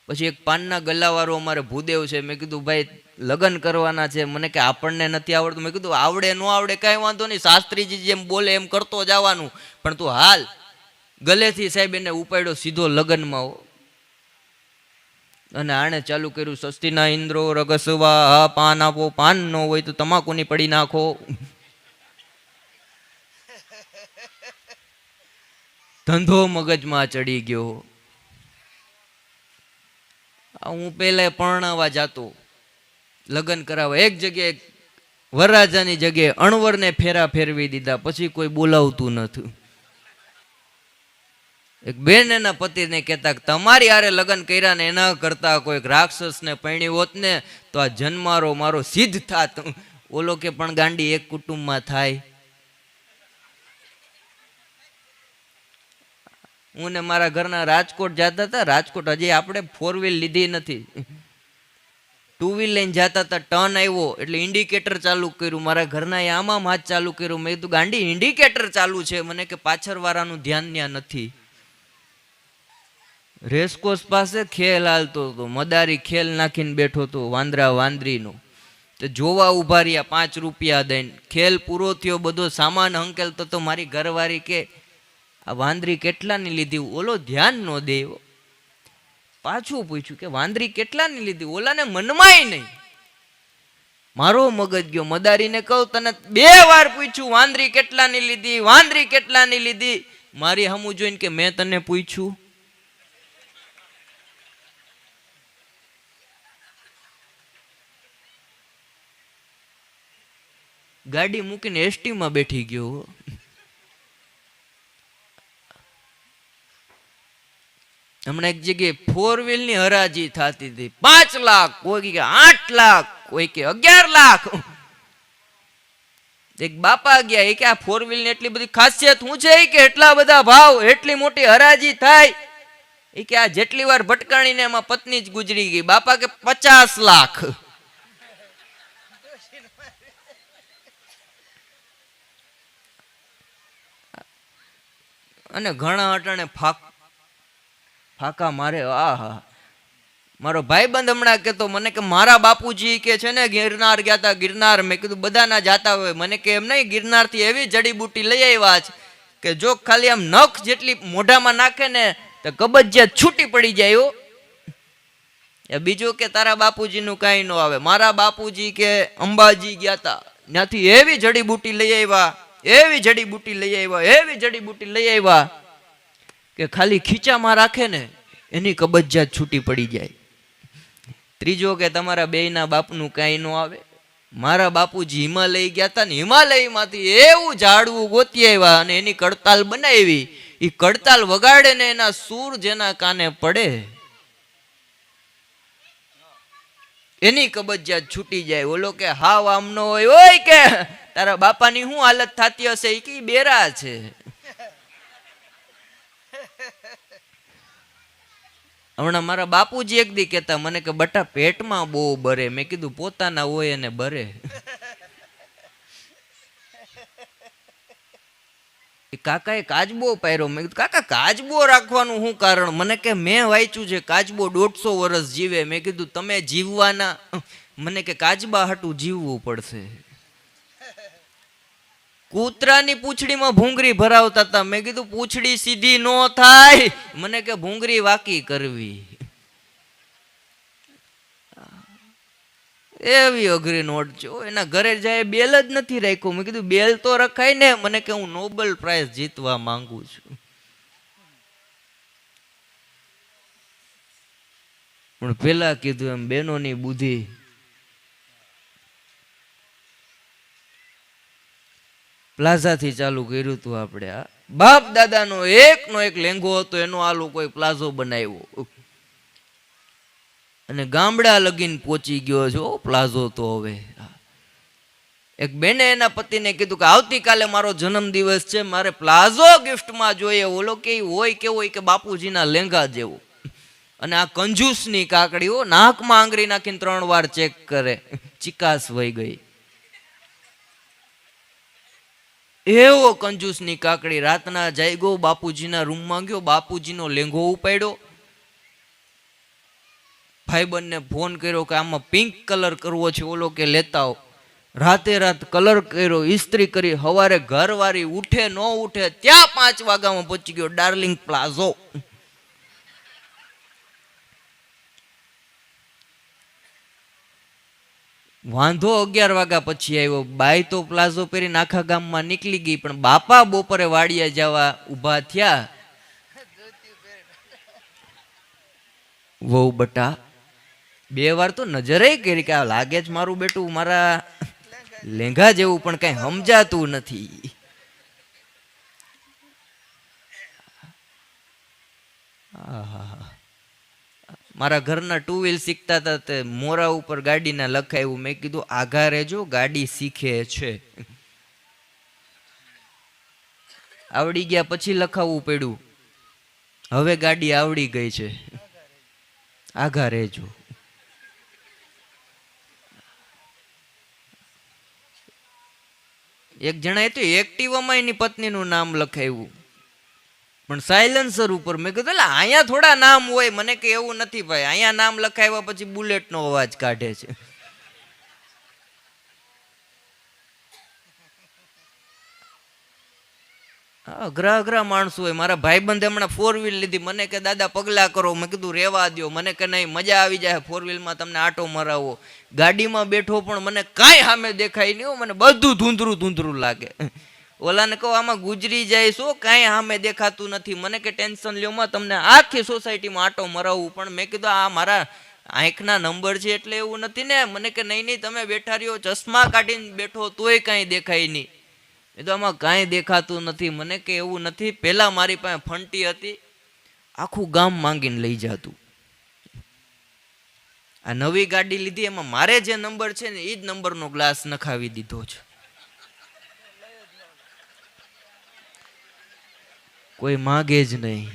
Speaker 1: પછી એક પાનના ગલ્લાવાળો અમારે ભૂદેવ છે. મેં કીધું ભાઈ લગ્ન કરવાના છે. મને કે આપણને નથી આવડતું. મેં કીધું આવડે ન આવડે કાંઈ વાંધો નહીં, શાસ્ત્રીજી જેમ બોલે એમ કરતો જવાનું, પણ તું હાલ. ગલેથી સાહેબ એને ઉપાડ્યો સીધો લગ્નમાં. અને આણે ચાલુ કર્યું, સસ્તીના ઇન્દ્રો રગસવા, પાન આપો, પાન ન હોય તો તમાકુની પડી નાખો. ધંધો મગજમાં ચડી ગયો. હું પેલા પરણાવા જાતો, લગ્ન કરાવવા, એક જગ્યાએ વરરાજાની જગ્યાએ અણવરને ફેરા ફેરવી દીધા. પછી કોઈ બોલાવતું નથી. એક બેન એના પતિને કહેતા તમારી હારે લગ્ન કર્યા ને એના કરતા કોઈ રાક્ષસને પરણી હોત ને તો આ જન્મારો મારો સિદ્ધ થાત. ઓલો કે પણ ગાંડી એક કુટુંબમાં થાય. હું ને મારા ઘરના રાજકોટ જતા હતા. રાજકોટ હજી આપણે 4 વ્હીલ લીધી નથી, 2 વ્હીલ લઈને જતા હતા. ટર્ન આવ્યો એટલે ઇન્ડિકેટર ચાલુ કર્યું. મારા ઘરના આમાં હાથ ચાલુ કર્યું. મેં કીધું ગાંડી ઇન્ડિકેટર ચાલુ છે. મને કે પાછળ વાળાનું ધ્યાન ત્યાં નથી. રેસકોર્સ પાસે ખેલ હાલતો હતો, મદારી ખેલ નાખીને બેઠો હતો વાંદરા વાંદરીનો. તો જોવા ઉભા રહ્યા 5 રૂપિયા દઈને. ખેલ પૂરો થયો, બધો સામાન હંકેલતો તો મારી ઘરવાળી કે આ વાંદરી કેટલાની લીધી? ઓલો ધ્યાન ન દે. પાછું પૂછ્યું કે વાંદરી કેટલાની લીધી? ઓલાને મનમાંય નહીં. મારો મગજ ગયો. મદારીને કહું તને 2 વાર પૂછ્યું વાંદરી કેટલાની લીધી, વાંદરી કેટલાની લીધી? મારી હમું જોઈને કે મેં તને પૂછ્યું? ગાડી મૂકીને એસટીમાં બેઠી ગયો. હમણાં એક જગ્યાએ 4 વ્હીલની હરાજી થતી હતી. 5 લાખ, કોઈ કે 8 લાખ, કોઈ કે 11 લાખ. એક બાપા ગયા, એ કે આ 4 વ્હીલની એટલી બધી ખાસિયત શું છે? કે એટલા બધા ભાવ, એટલી મોટી હરાજી થાય. એ કે આ જેટલી વાર ભટકાણીને એમાં પત્ની જ ગુજરી ગઈ. બાપા કે 50 લાખ. અને ઘણા અટાણે ફાકા મારે. આહા, મારો ભાઈબંધ હમણાં કહેતો મને કે મારા બાપુજી કે છે ને ગિરનાર ગયા હતા. ગિરનાર. મેં કીધું બધાના જાતા હોય. મને કે એમ નહીં, ગિરનારથી એવી જડીબુટી લઈ આવ્યા છે કે જો ખાલી આમ નખ જેટલી મોઢામાં નાખે ને તો કબજિયાત છૂટી પડી જાય. બીજું કે તારા બાપુજીનું કાંઈ ન આવે. મારા બાપુજી કે અંબાજી ગયા હતા, ત્યાંથી એવી જડીબુટી લઈ આવ્યા, એવી જડીબુટી લઈ આવ્યા, એવી જડીબુટી લઈ આવ્યા કે ખાલી ખીચામાં રાખે ને એની કબજિયાત છૂટી પડી જાય. ત્રીજો કે તમારા બેયના બાપનું કાંઈ ન આવે. મારા બાપુજી હિમાલય ગયા હતા ને હિમાલયમાંથી એવું ઝાડવું ગોતી આવ્યા અને એની કડતાલ બનાવી. એ કડતાલ વગાડે ને એના સૂર જેના કાને પડે એની કબજિયાત છૂટી જાય. ઓલો કે હાવ આમ ન હોય. ઓય કે તારા બાપાની શું હાલત થતી હશે? એ કે બેરા છે. હમણાં મારા બાપુજી એક દી કહેતા મને કે બટા પેટમાં બહુ બરે. મેં કીધું પોતાના હોય એને બરે. કાકાએ કાચબો પાયરો. મેં કીધું કાકા કાચબો રાખવાનું શું કારણ? મને કે મેં વાંચ્યું છે કાચબો 150 વર્ષ જીવે. મેં કીધું તમે જીવવાના? મને કે કાચબા હાટું જીવવું પડશે. કૂતરાની પૂંછડીમાં ભૂંગળી ભરાવતા હતા. મેં કીધું પૂંછડી સીધી નો થાય. મને કે ભૂંગળી વાકી કરવી. એવી અઘરી નોટ છે. એના ઘરે જાય બેલ જ નથી રાખ્યું. મેં કીધું બેલ તો રખાય ને. મને કે હું નોબેલ પ્રાઇઝ જીતવા માંગુ છું. પણ પેલા કીધું એમ બેનોની બુદ્ધિ. પ્લાઝાથી ચાલુ કર્યું હતું આપણે. બાપ દાદાનો એકનો એક લેંગો હતો એનો આ લોકોએ પ્લાઝો બનાવ્યો અને ગામડા લગીન પહોંચી ગયો છો પ્લાઝો. તો હવે એક બેને એના પતિને કીધું કે આવતીકાલે મારો જન્મદિવસ છે, મારે પ્લાઝો ગિફ્ટમાં જોઈએ. ઓલો કે હોય કેવો હોય કે બાપુજીના લેંગા જેવો. અને આ કંજૂસની કાકડીઓ નાકમાં આંગળી નાખીને 3 વાર ચેક કરે, ચિકાસ વહી ગઈ. એવો કંજૂસની કાકડી રાતના જાગ્યો, બાપુજીના રૂમમાં ગયો, બાપુજીનો લેંગો ઉપાડ્યો, ભાઈબંધને ફોન કર્યો કે આમાં પિંક કલર કરવો છે, ઓલો કે લેતા આવો. રાતે રાત કલર કર્યો, ઇસ્ત્રી કરી. સવારે ઘરવાળી ઉઠે ન ઉઠે ત્યાં 5 વાગ્યામાં પહોંચી ગયો ડાર્લિંગ પ્લાઝો. વાંધો 11 વાગ્યા પછી આવ્યો. બાઈ તો પ્લાઝો પહેરીને આખા ગામમાં નીકળી ગઈ, પણ બાપા બપોરે વાડિયા જવા ઊભા થયા. વહુ બટા 2 વાર તો નજરે કરી કે આ લાગે જ મારું બેટું મારા લેંઘા જેવું, પણ કઈ સમજાતું નથી. મારા ઘરના 2 વ્હીલ શીખતા હતા તે મોરા ઉપર ગાડીના લખાયું. મેં કીધું આઘા રહેજો, ગાડી શીખે છે. આવડી ગયા પછી લખાવવું પડ્યું. હવે ગાડી આવડી ગઈ છે, આઘા રહેજો. એક જણાએ તો એક્ટિવામાં એની પત્નીનું નામ લખાયું, પણ સાયલેન્સર ઉપર. મેં કીધું એટલે અહીંયા થોડા નામ હોય. મને કે એવું નથી ભાઈ, અહીંયા નામ લખાવ્યા પછી બુલેટનો અવાજ કાઢે છે. અઘરા અઘરા માણસો હોય. મારા ભાઈબંધે હમણાં 4 વ્હીલ લીધી. મને કે દાદા પગલા કરો. મેં કીધું રેવા દો. મને કે નહીં, મજા આવી જાય 4 વ્હીલમાં, તમને આટો મરાવો. ગાડીમાં બેઠો પણ મને કાંઈ સામે દેખાય નહીં. મને બધું ધૂંધરું ધૂંધરું લાગે. ઓલાને કહો આમાં ગુજરી જાય શું, કાંઈ સામે દેખાતું નથી. મને કે ટેન્શન લ્યોમાં, તમને આખી સોસાયટીમાં આટો મરાવવું. પણ મેં કીધું આ મારા આંખના નંબર છે એટલે એવું નથી ને. મને કે નહીં નહીં, તમે બેઠા રહ્યો, ચશ્મા કાઢીને બેઠો તોય કાંઈ દેખાય નહીં. એ તો આમાં કાંઈ દેખાતું નથી. મને કે એવું નથી, પહેલાં મારી પાસે ફંટી હતી, આખું ગામ માંગીને લઈ જતું. આ નવી ગાડી લીધી, એમાં મારે જે નંબર છે ને એ જ નંબરનો ગ્લાસ નખાવી દીધો છે. કોઈ માગે જ નહીં.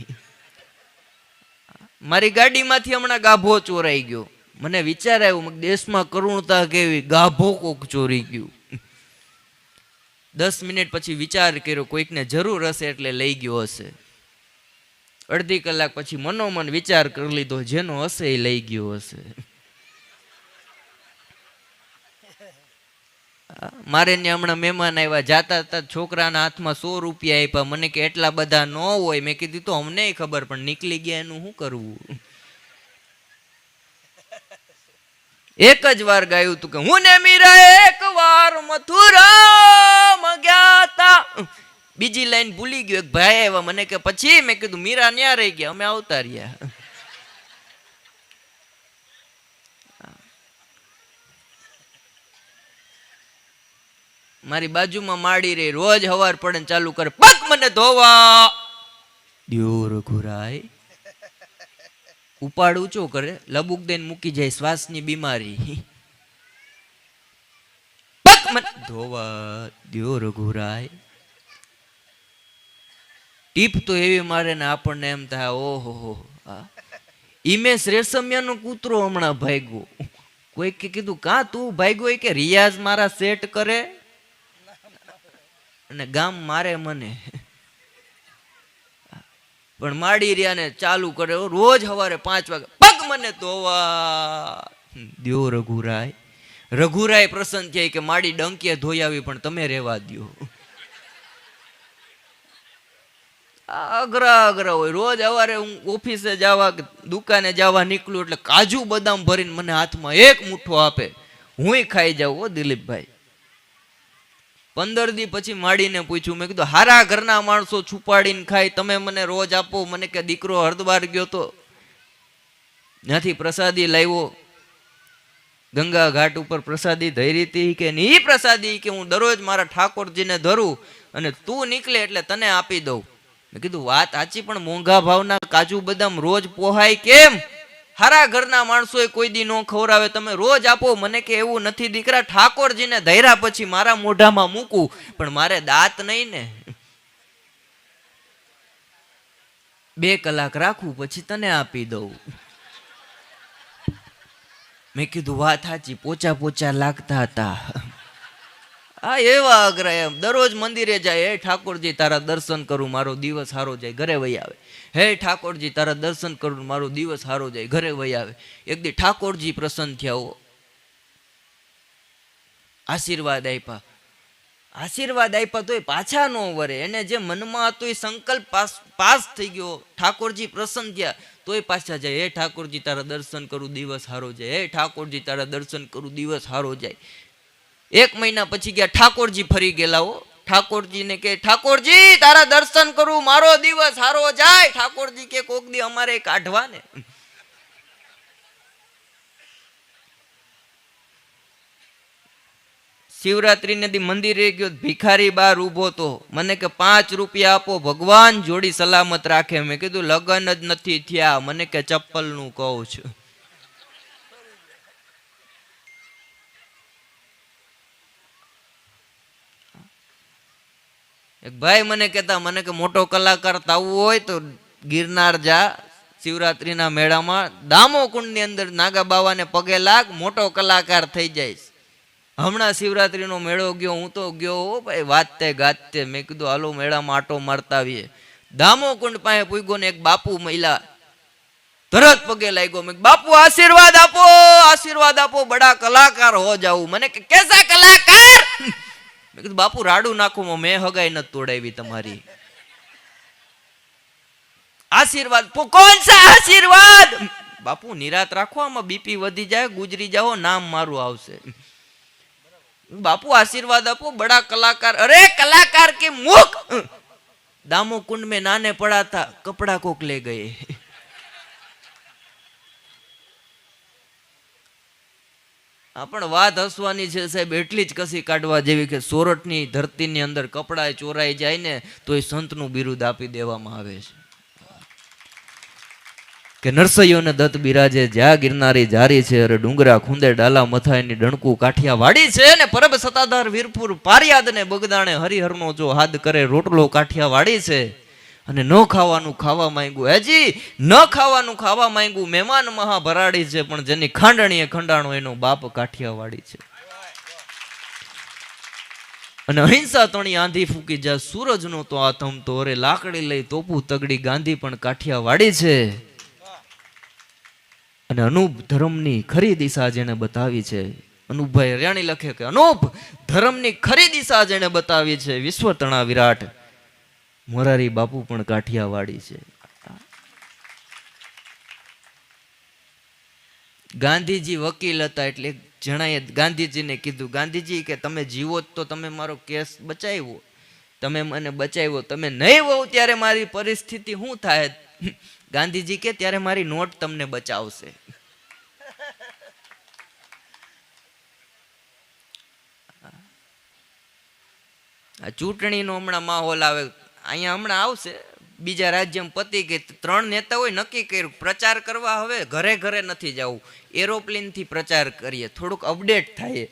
Speaker 1: મારી ગાડીમાંથી હમણાં ગાભો ચોરાઈ ગયો. મને વિચાર આવ્યો, દેશમાં કરુણતા કેવી, ગાભો કોક ચોરી ગયું. 10 મિનિટ પછી વિચાર કર્યો, કોઈકને જરૂર હશે એટલે લઈ ગયો હશે. અડધી કલાક પછી મનોમન વિચાર કરી લીધો, જેનો હશે એ લઈ ગયો હશે. મારે ને હમણાં મહેમાન આવ્યા, જાતા હતા છોકરાના હાથમાં 100 રૂપિયા આપ્યા. મને કે એટલા બધા ન હોય. મેં કીધું તો અમને ખબર, પણ નીકળી ગયા એનું શું કરવું. એક જ વાર ગાયું હતું કે હું ને મીરા એક વાર મથુરા ગયા તા. બીજી લાઈન ભૂલી ગયો. એક ભાઈ આવ્યા, મને કે પછી. મેં કીધું મીરા ન્યા રહી ગયા, અમે આવતા રહ્યા. મારી બાજુમાં માડી રહી, રોજ હવાર પડે ચાલુ કરે, પગ મને ધોવા દ્યો રઘુરાય. ઉપાડ ઊંચો કરે, લબુક દઈને મૂકી જાય, શ્વાસની બીમારી. પગ મને ધોવા દ્યો રઘુરાય. ટીપ તો એવી મારે ને આપણને એમ થાય ઓહો. ઈમેશ રેશમિયાનો કૂતરો હમણાં ભાગ્યો. કોઈ કીધું કા તું ભાગ્યો? કે રિયાઝ મારા સેટ કરે અને ગામ મારે મને. પણ માડી રહ્યા ને ચાલુ કરે રોજ સવારે 5 વાગે, પગ મને ધોવા દ્યો રઘુરાય. રઘુરાય પ્રસન્ન થાય કે માડી ડંકીએ ધોઈ આવી, પણ તમે રહેવા દો. અઘરા અઘરા હોય. રોજ સવારે હું ઓફિસે જવા દુકાને જવા નીકળું એટલે કાજુ બદામ ભરીને મને હાથમાં એક મુઠ્ઠો આપે, હું ખાઈ જાઉં. ઓ દિલીપભાઈ, 15 દી પછી માડીને પૂછ્યું. મેં કીધું હારા ઘરના માણસો છુપાડીને ખાય, તમે મને રોજ આપો. મને કે દીકરો હરદ્વાર ગયો તો ત્યાંથી પ્રસાદી લાવ્યો, ગંગા ઘાટ ઉપર પ્રસાદી ધરી હતી કે ની પ્રસાદી કે હું દરરોજ મારા ઠાકોરજીને ધરું અને તું નીકળે એટલે તને આપી દઉં. મેં કીધું વાત સાચી, પણ મોંઘા ભાવના કાજુ બદામ રોજ પોહાય કેમ? હારા ઘરના માણસો કોઈ દી નો ખવડાવે, તમે રોજ આપો. મને કે એવું નથી દીકરા, ઠાકોરજીને ધૈરા પછી મારા મોઢામાં મૂકું, પણ મારે દાંત નહીં ને, 2 કલાક રાખું પછી તને આપી દઉં. મેં કીધું વાત સાચી, પોચા પોચા લાગતા હતા. હા એવા અઘરા એમ દરરોજ મંદિરે જાય, હે ઠાકોરજી તારા દર્શન કરું મારો દિવસ સારો જાય, ઘરે વહી આવે. હે ઠાકોરજી તારા દર્શન કરું મારો દિવસ સારો જાય, ઘરે વહી આવે. એક દી ઠાકોરજી પ્રસન્ન થયા, આશીર્વાદ આપ્યા. આશીર્વાદ આપ્યા તોય પાછા નો વરે, એને જે મનમાં હતો એ સંકલ્પ પાસ થઈ ગયો. ઠાકોરજી પ્રસન્ન થયા તોય પાછા જાય, હે ઠાકોરજી તારા દર્શન કરું દિવસ સારો જાય, હે ઠાકોરજી તારા દર્શન કરું દિવસ સારો જાય. 1 મહિના પછી ગયા, ઠાકોરજી ફરી ગયેલા હો. ઠાકોરજીને કે ઠાકોરજી તારા દર્શન કરું મારો દિવસ સારો જાય. ઠાકોરજી કે કોક દી અમારે કાઢવા ને. શિવરાત્રી ને દી મંદિરે ગયો, ભિખારી બાર ઉભો તો, મને કે 5 રૂપિયા આપો ભગવાન જોડી સલામત રાખે. મેં કીધું લગન જ નથી થયા. મને કે ચપ્પલ નું કહું છું. એક ભાઈ મને કહેતા, મને કે મોટો કલાકાર થવું હોય તો ગિરનાર જા, શિવરાત્રીના મેળામાં દામો કુંડની અંદર નાગા બાવાને પગે લાગ, મોટો કલાકાર થઈ જાય. હમણાં શિવરાત્રીનો મેળો ગયો, હું તો ગયો ભાઈ વાતે ગાતે. મેં કીધું હાલો મેળામાં આટો મારતા આવીએ. દામો કુંડ પાસે પૂગ્યો ને એક બાપુ મહિલા તરત પગે લાગ્યો. મેં બાપુ આશીર્વાદ આપો, આશીર્વાદ આપો, બડા કલાકાર હો જાઉં. મને કે કેસા કલાકાર? મેં કીધું બાપુ રાડું નાખું, મેં હગાઈ નથી તોડાવી તમારી. આશીર્વાદ કોણ સા આશીર્વાદ? બાપુ નિરાત રાખો, આમાં બીપી વધી જાય, ગુજરી જાઓ, નામ મારું આવશે. બાપુ आशीर्वाद आपो, बड़ा कलाकार। अरे कलाकार के मुख, दामो कुंड में नहाने पड़ा था, कपड़ा कोक ले गए। पण વાત હસવાની છે સાહેબ, એટલી જ કસી કાઢવા જેવી કે સોરઠની ધરતીની અંદર કપડા ચોરાઈ જાય ને તો એ સંતનું બિરુદ આપી દેવામાં આવે છે કે નરસૈયોને દત્ત બિરાજે જ્યાં ગિરનારી જારી છે, અરે ડુંગરા ખૂંદે ડાલા મથાયની ડણકું કાઠિયાવાડી છે ને પરબ સતાધાર વીરપુર પારિયાદ ને બગદાણે હરિહરનો જો હાદ કરે રોટલો કાઠિયાવાડી છે। અને ન ખાવાનું ખાવા માંગ્યું, હજી ન ખાવાનું ખાવા માંગ્યું, મહેમાન મહા ભરાડી છે, પણ જેની ખાંડણીએ ખંડાણો એનો બાપ કાઠિયાવાડી છે। અને અહિંસા તણી આંધી ફૂકી જા સૂરજનો તો આથમ તો, અરે લાકડી લઈ તોપું તગડી ગાંધી પણ કાઠિયાવાડી છે। અને અનુપ ધર્મની ખરી દિશા જેને બતાવી છે, અનુપભાઈ હરિયાણી લખે કે અનુપ ધર્મની ખરી દિશા જેને બતાવી છે, વિશ્વ તણા વિરાટ મોરારી બાપુ પણ કાઠિયાવાડી છે। ગાંધીજી વકીલ હતા એટલે જણાએ ગાંધીજીને કીધું, ગાંધીજી કે તમે જીવો તો તમે મારો કેસ બચાવ્યો, તમે મને બચાવ્યો, તમે નહીં હોવ ત્યારે મારી પરિસ્થિતિ શું થાય? ગાંધીજી કે ત્યારે મારી નોટ તમને બચાવશે। આ ચૂંટણીનો હમણાં માહોલ આવે, અહીંયા હમણાં આવશે, બીજા રાજ્યમાં પતી ગઈ, 3 નેતાઓએ નક્કી કર્યું પ્રચાર કરવા હવે ઘરે ઘરે નથી જવું, એરોપ્લેનથી પ્રચાર કરીએ, થોડુંક અપડેટ થાય।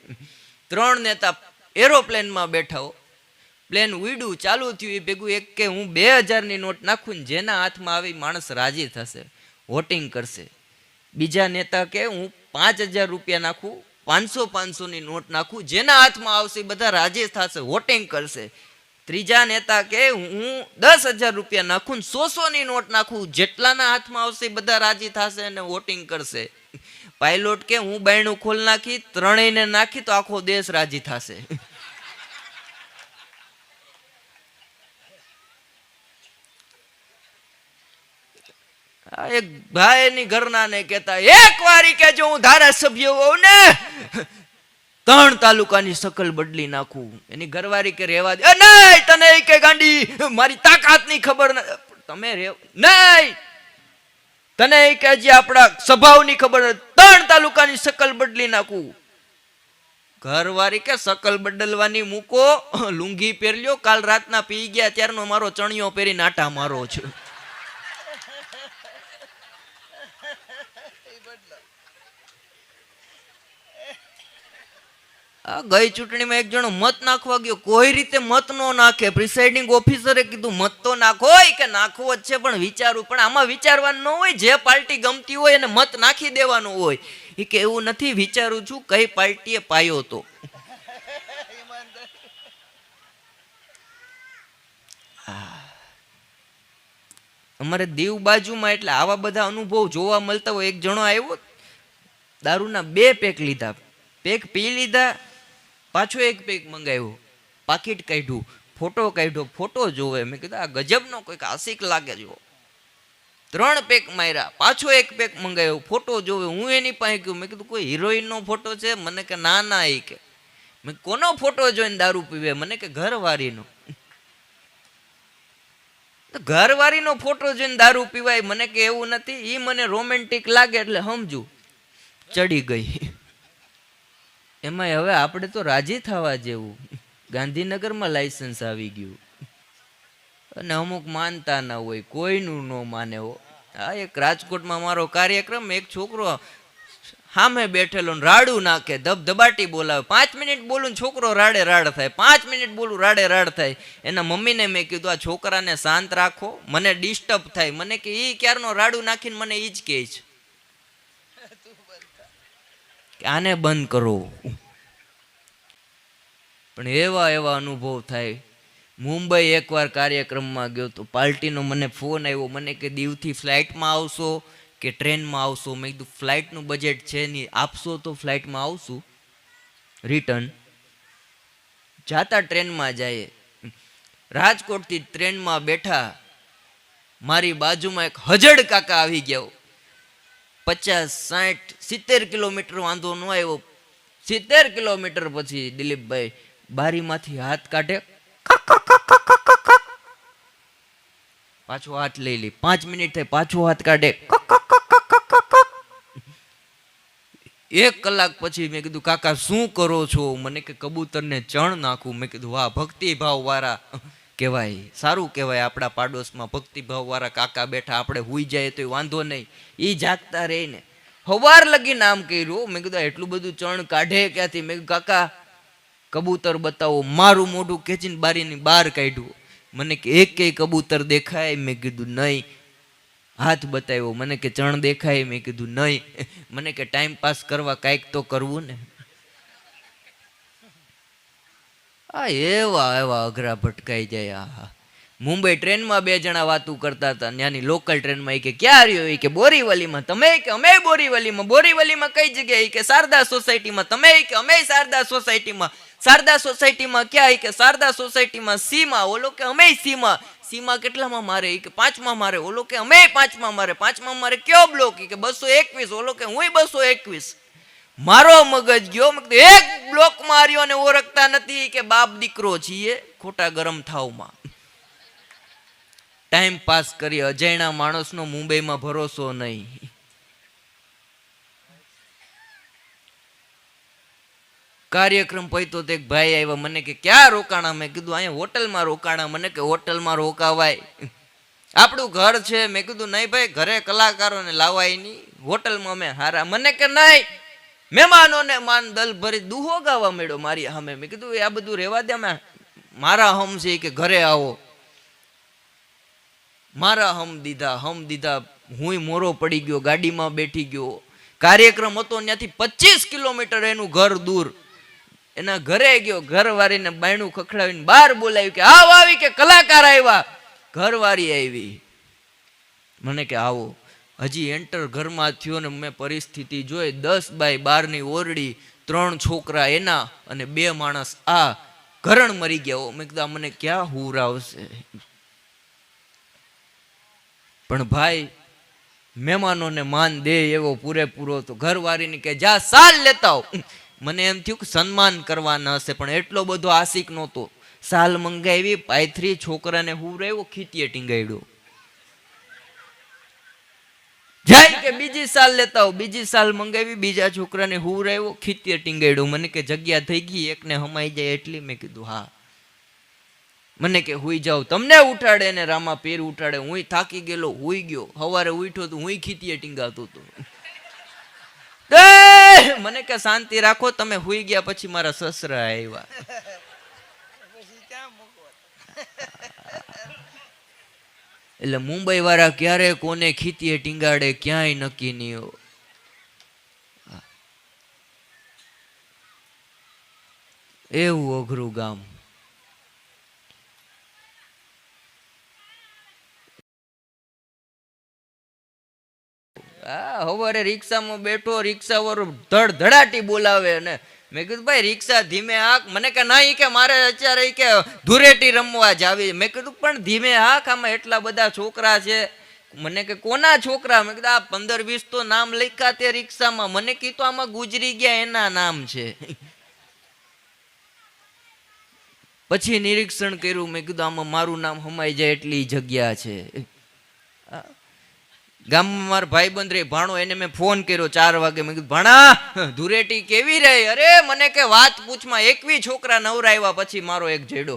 Speaker 1: 3 નેતા એરોપ્લેનમાં બેઠા હો, પ્લેન ઉડ્યું ચાલુ થયું, એ ભેગું એક કે હું 2000ની નોટ નાખું ને જેના હાથમાં આવી માણસ રાજી થશે, વોટિંગ કરશે। બીજા નેતા કે હું 5000 રૂપિયા નાખું, 500-500ની નોટ નાખું, જેના હાથમાં આવશે બધા રાજી થશે, વોટિંગ કરશે। ત્રીજા નેતા કે હું 10,000 રૂપિયા નાખું, 100-100ની નોટ નાખું, જેટલાના હાથમાં આવશે બધા રાજી થશે અને વોટિંગ કરશે। પાયલોટ કે હું બાયણું ખોલ નાખી, ત્રણેયને નાખી તો આખો દેશ રાજી થશે। એક ભાઈની ઘરના ને કહેતા, એક વારી કે જો હું ધારાસભ્ય હોઉં ને 3 તાલુકાની શકલ બદલી નાખું। એની ઘરવાળી કે રેવા દે, નહીં તને કે ગાંડી મારી તાકાત ની ખબર તમે નહીં, તને કે હજી આપણા સ્વભાવની ખબર, 3 તાલુકાની શકલ બદલી નાખું. ઘરવાળી કે શકલ બદલવાની મૂકો, લુંગી પહેરલ્યો, કાલ રાતના પી ગયા ત્યારનો મારો ચણિયો પહેરીને આટા મારો છે. ગઈ ચૂંટણીમાં એક જણો મત નાખવા ગયો, કોઈ રીતે મત નો નાખે. પ્રિસાઇડિંગ ઓફિસરે કીધું મત તો નાખો, કે નાખવો જ છે પણ વિચારું. પણ આમાં વિચારવાનું ન હોય, જે પાર્ટી ગમતી હોય એને મત નાખી દેવાનું હોય. એ કે એવું નથી, વિચારું છું કઈ પાર્ટીએ પાયો તો. અમારે દીવ બાજુમાં એટલે આવા બધા અનુભવ જોવા મળતા હોય. એક જણો આવ્યો, દારૂના 2 પેક લીધા, પેક પી લીધા, પાછો 1 પેક મંગાવ્યો, પાકીટ કાઢ્યું, ફોટો કાઢ્યો, ફોટો જોવે. મેં કીધું આ ગજબનો કોઈક આશિક લાગે છે. 3 પેક માર્યા, પાછો 1 પેક મંગાવ્યો, ફોટો જોવે. હું એની પાસે ગયો, મેં કીધું કોઈ હિરોઈનનો ફોટો છે? મને કે ના ના. એ કે મેં કોનો ફોટો જોઈને દારૂ પીવે? મને કે ઘરવાળીનો. ઘરવાળીનો ફોટો જોઈને દારૂ પીવાય? મને કે એવું નથી, એ મને રોમેન્ટિક લાગે એટલે સમજુ. ચડી ગઈ. એમાં હવે આપણે તો રાજી થવા જેવું. ગાંધીનગરમાં લાયસન્સ આવી ગયું અને અમુક માનતા ના હોય, કોઈનું ન માને હો. હા, એક રાજકોટમાં મારો કાર્યક્રમ, એક છોકરો સામે બેઠેલો રાડું નાખે, ધબધબાટી બોલાવે. 5 મિનિટ બોલું છોકરો રાડે રાડ થાય, 5 મિનિટ બોલું રાડે રાડ થાય. એના મમ્મીને મેં કીધું આ છોકરાને શાંત રાખો, મને ડિસ્ટર્બ થાય. મને કે ઈ ક્યારનો રાડું નાખીને મને ઈ જ કહે છે કે આને બંધ કરો. પણ એવા એવા અનુભવ થાય. મુંબઈ એકવાર કાર્યક્રમમાં ગયો તો પાર્ટીનો મને ફોન આવ્યો. મને કે દીવથી ફ્લાઇટમાં આવશો કે ટ્રેનમાં આવશો? મેં કીધું ફ્લાઇટનું બજેટ છે નહીં, આપશો તો ફ્લાઇટમાં આવશું, રિટર્ન જાતા ટ્રેનમાં જાય. રાજકોટથી ટ્રેનમાં બેઠા, મારી બાજુમાં એક હજડ કાકા આવી ગયા. 50, 60, 70 કિલોમીટર વાંધો ન આવ્યો. 70 કિલોમીટર પછી દિલીપભાઈ બારીમાંથી હાથ કાઢે, પાછો હાથ લઈ લે. 5 મિનિટ થાય, પાછો હાથ કાઢે. 1 કલાક પછી મેં કીધું કાકા શું કરો છો? મને કે કબૂતરને ચણ નાખું. મેં કીધું વાહ, ભક્તિભાવ વાળા કહેવાય, સારું કહેવાય. આપણા પાડોશમાં ભક્તિભાવ વાળા કાકા બેઠા, આપણે હુઈ જાય તો વાંધો નહીં, એ જાગતા રહીને હવાર લગીને આમ કર્યું. મેં કીધું એટલું બધું ચણ કાઢે ક્યાંથી? મેં કીધું કાકા કબૂતર બતાવો. મારું મોઢું ખેંચીને બારીની બહાર કાઢ્યું. મને કે એક કબૂતર દેખાય? મેં કીધું નહીં. હાથ બતાવ્યો. મને કે ચણ દેખાય? મેં કીધું નહીં. મને કે ટાઈમ પાસ કરવા કાંઈક તો કરવું ને. આ એવા એવા અઘરા ભટકાઈ જાય. આહા, મુંબઈ ટ્રેનમાં 2 જણા વાતું કરતા હતા. ત્યાંની લોકલ ટ્રેનમાં. એ કે ક્યાં રહ્યો? એ કે બોરીવલીમાં. તમે? કે અમે બોરીવલીમાં. બોરીવલીમાં કઈ જગ્યાએ? કે શારદા સોસાયટીમાં. તમે? કે અમે શારદા સોસાયટીમાં. શારદા સોસાયટીમાં ક્યાં? કે શારદા સોસાયટીમાં સીમાં. ઓલો કે અમે સીમાં. સીમાં કેટલામાં મારે? કે 5માં મારે. ઓલો કે અમે 5માં મારે. 5માં મારે કયો બ્લોક? કે 221. ઓલો કે હું 221. મારો મગજ ગયો. એક બ્લોક માર્યો ને ઓળખતા નથી કે બાપ દીકરો છીએ. ખોટા ગરમ થાવમાં ટાઈમ પાસ કરી. અજાણ્યા માણસનો મુંબઈમાં ભરોસો નહીં. કાર્યક્રમ પૈતો તો એક ભાઈ આવ્યા. મને કે ક્યાં રોકાણા? મેં કીધું અહીંયા હોટલમાં રોકાણા. મને કે હોટલમાં રોકાવાય? આપણું ઘર છે. મેં કીધું નહીં ભાઈ, ઘરે કલાકારોને લાવાય નહીં, હોટલમાં અમે હારા. મને કે નહીં, મહેમાનોને માન દલ ભરી દુહો ગાવા મળ્યો મારી સામે. મેં કીધું આ બધું રહેવા દે, અમે મારા હમ છે કે ઘરે આવો. મારા હમ દીધા. હું મોરો પડી ગયો, ગાડીમાં બેઠી ગયો. કાર્યક્રમ હતો ત્યાંથી 25 કિલોમીટર એનું ઘર દૂર. એના ઘરે ગયો. ઘરવાળીને બાયણું ખખડાવીને બહાર બોલાવ્યું કે આવ. આવી કે કલાકાર આવ્યા. ઘરવાળી આવી. મને કે આવો. હજી એન્ટર ઘરમાં થયો ને મેં પરિસ્થિતિ જોઈ. 10 બાય 12ની ઓરડી, 3 છોકરા એના અને 2 માણસ આ. ઘરણ મરી ગયા. મેં કીધું મને ક્યાં હુર આવશે? પણ ભાઈ મહેમાનોને માન દે એવો પૂરેપૂરો તો. ઘરવાળીને કે જા સાલ લેતા હો. મને એમ થયું કે સન્માન કરવાના હશે, પણ એટલો બધો આશિક નહોતો. સાલ મંગાવી, પાયથરી, છોકરાને હુર આવ્યો, ખીતીએ ટીંગાડ્યો. જાય કે બીજી સાલ લેતા આવો. બીજી સાલ મંગાવી, બીજા છોકરાને હુવરાવ્યો, ખીતીએ ટીંગાડ્યો. મને કે જગ્યા થઈ ગઈ, એકને હમાઈ જાય એટલી. મેં કીધું હા. મને કે હુઈ જાવ. તમને ઉઠાડે ને રામા પીર ઉઠાડે. હું થાકી ગયેલો, હુઈ ગયો. સવારે ઉઠ્યો તો હું ખીતીએ ટીંગાતો હતો. મને કે શાંતિ રાખો, તમે હુઈ ગયા પછી મારા સસરા આવ્યા. એટલે મુંબઈ વાળા ક્યારે કોને ખીતીએ ટીંગાડે ક્યાંય નક્કી નહીં હો. એવું અઘરું ગામ. હવારે રિક્ષામાં બેઠો, રિક્ષા વાળો ધડાટી બોલાવે ને મેં કીધું ભાઈ રિક્ષા ધીમે હાક. મને કે નહીં કે મારે અત્યારે કે ધૂળેટી રમવા જાવી. મેં કીધું પણ ધીમે હાક, આમાં એટલા બધા છોકરા છે. મને કે કોના છોકરા? મેં કીધું આ 15-20 તો નામ લખ્યા તે રિક્ષામાં. મને કીધું આમાં ગુજરી ગયા એના નામ છે. પછી નિરીક્ષણ કર્યું. મેં કીધું આમાં મારું નામ હમાઈ જાય એટલી જગ્યા છે. ગામમાં મારા ભાઈબંધ રે ભાણો, એને મેં ફોન કર્યો 4 વાગે. મેં કીધું ભાણા ધૂળેટી કેવી રહી? અરે મને કે વાત પૂછમાં 21 છોકરા નવરાવ્યા પછી મારો એક જેડો.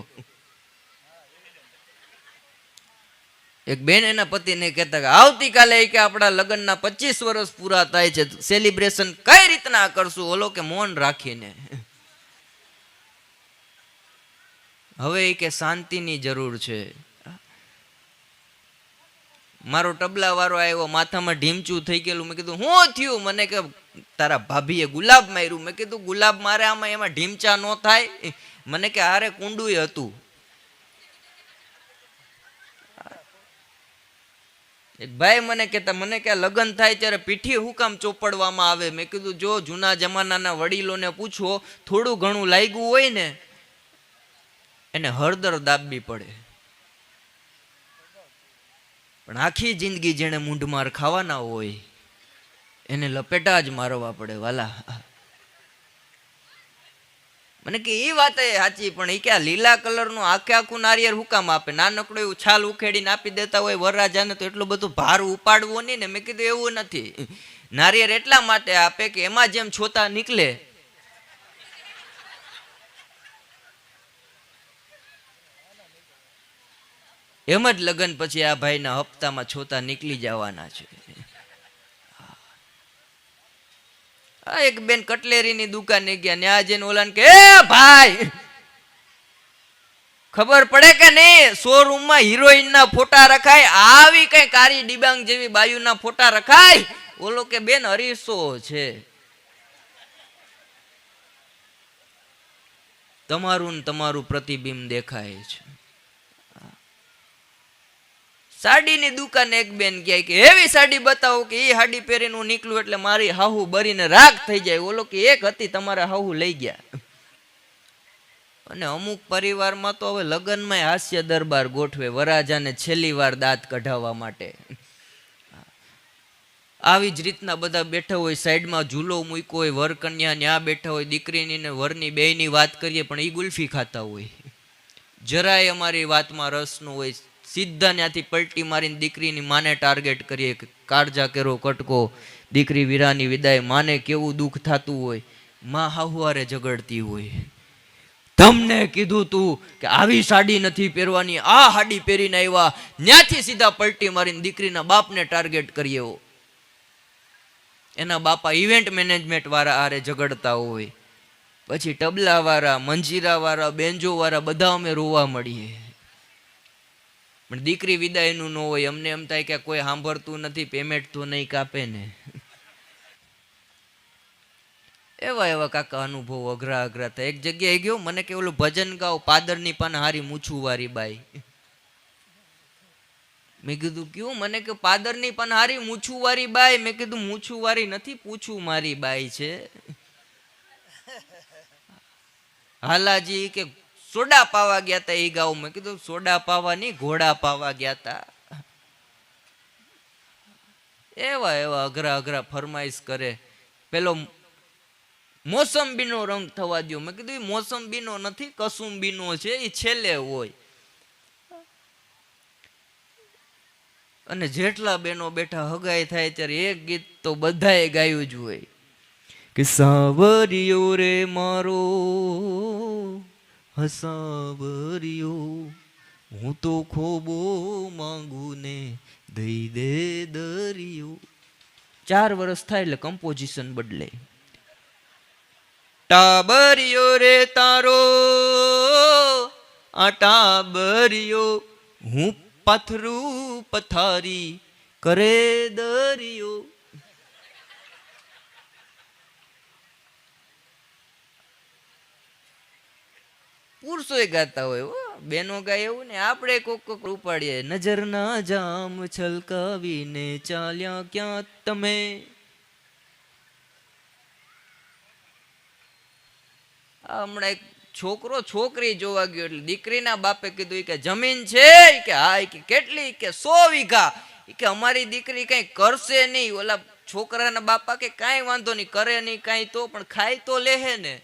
Speaker 1: એક બેન એના પતિને કહેતા કે આવતીકાલે કે આપણા લગ્નના 25 વર્ષ પૂરા થાય છે, સેલિબ્રેશન કઈ રીતના કરશું? ઓલો કે મૌન રાખીને. હવે કે શાંતિની જરૂર છે. મારો તબલા વાળો આવ્યો, માથામાં ઢીમચું થઈ ગયેલું. મેં કીધું શું થયું? મને કે તારા ભાભીએ ગુલાબ માર્યું. મેં કીધું ગુલાબ મારે આમાં એમાં ઢીમચા ન થાય. મને કે હારે કુંડુય હતું. એક ભાઈ મને કહેતા, મને કે લગ્ન થાય ત્યારે પીઠી હું કામ ચોપડવામાં આવે? મેં કીધું જો જૂના જમાનાના વડીલોને પૂછો, થોડું ઘણું લાગ્યું હોય ને એને હળદર દાબવી પડે, પણ આખી જિંદગી જેને મૂંઢમાર ખાવાના હોય એને લપેટા જ મારવા પડે વાલા. મને કે એ વાત સાચી, પણ એ કે લીલા કલરનું આખું નારિયેળ હું કામ આપે? નાનકડું એવું છાલ ઉખેડીને આપી દેતા હોય વરરાજાને, તો એટલું બધું ભાર ઉપાડવો નહીં ને. મેં કીધું એવું નથી, નારિયેળ એટલા માટે આપે કે એમાં જેમ છોતા નીકળે એમ જ લગ્ન પછી આ ભાઈના હપ્તામાં છોતા નીકળી જવાના છે. એક બેન કટલેરીની દુકાને ગયા, ત્યાં જઈને ઓલાને કે એ ભાઈ ખબર પડે કે નહીં, શોરૂમમાં હિરોઈન ના ફોટા રખાય, આવી કઈ કારી ડિબાંગ જેવી બાયુના ફોટા રખાય? ઓલો કે બેન અરીસો છે, તમારું ને તમારું પ્રતિબિંબ દેખાય છે. સાડીની દુકાને એક બેન કહે કે એવી સાડી બતાવો કે એ સાડી પહેરીને હું નીકળું એટલે મારી હાહુ બરીને રાખ થઈ જાય. ઓલો કે એક હતી, તમારા હાહુ લઈ ગયા. અને અમુક પરિવારમાં તો હવે લગ્નમાં હાસ્ય દરબાર ગોઠવે વરરાજાને છેલ્લી વાર દાંત કઢાવવા માટે. આવી જ રીતના બધા બેઠા હોય, સાઈડમાં ઝૂલો મૂક્યો હોય, વર કન્યા ન્યા બેઠા હોય, દીકરીની ને વરની બેયની વાત કરીએ પણ એ ગુલ્ફી ખાતા હોય. જરાય અમારી વાતમાં રસ ન હોય. સીધા ત્યાંથી પલટી મારીને દીકરીની માને ટાર્ગેટ કરીએ કે કાળજા કેરો કટકો, દીકરી વીરાની વિદાય. માને કેવું દુઃખ થતું હોય, માં હાહુવારે ઝઘડતી હોય. તમને કીધું તું કે આવી સાડી નથી પહેરવાની, આ સાડી પહેરીને આવ્યા. ત્યાંથી સીધા પલટી મારીને દીકરીના બાપને ટાર્ગેટ કરીએ. એના બાપા ઇવેન્ટ મેનેજમેન્ટ વાળા આરે ઝઘડતા હોય. પછી તબલા વાળા, મંજીરા વાળા, બેન્જો વાળા બધા અમે રોવા મળીએ. પણ દીકરી વિદાયનું ન હોય. અમને એમ થાય કે કોઈ સાંભળતું નથી, પેમેન્ટ તો નહીં કાપે ને. એવા એવા કાકા અનુભવ અઘરા અઘરા થાય. એક જગ્યાએ ગયો, મને કે ઓલું ભજન ગાવ, પાદરની પાન હારી મૂછું વારી બાઈ. મેં કીધું ક્યું? મને કે પાદરની પાન હારી મૂછું વારી બાઈ. મેં કીધું મૂછું વારી નથી, પૂછું મારી બાઈ છે. હાલાજી કે સોડા પાવા ગયા તા એ ગાવ. મેં કીધું સોડા પાવા નહીં, ઘોડા પાવા ગયા તા. એવા એવા અઘરા અઘરા ફરમાઈશ કરે. પેલો મોસંબીનો રંગ થવા દો. મેં કીધું મોસંબીનો નથી, કસુંબીનો છે, એ છેલ્લે હોય. અને જેટલા બેનો બેઠા હગાઈ થાય ત્યારે એક ગીત તો બધાએ ગાયું જ હોય કે સાવરિયો રે મારો હસાવરિયો, હું તો ખોબો માંગુ ને દઈ દે દરિયો. 4 વર્ષ થાય એટલે કમ્પોઝિશન બદલે. ટાબરિયો રે તારો આ ટાબરિયો, હું પાથરું પથારી કરે દરિયો. પુરુષોય ગાતા હોય હો, બેનો ગાય એવું ને આપણે કોક કોક ઉપાડીએ. નજરના જામ છલકાવીને ચાલ્યા ક્યાં તમે. હમણાં એક છોકરો છોકરી જોવા ગયો એટલે દીકરીના બાપે કીધું કે જમીન છે કે હા, કે કેટલી, કે 100 વીઘા. કે અમારી દીકરી કઈ કરશે નહીં. ઓલા છોકરાના બાપા કે કાંઈ વાંધો નહીં, કરે નહીં કાંઈ તો પણ ખાઈ તો લેહે ને.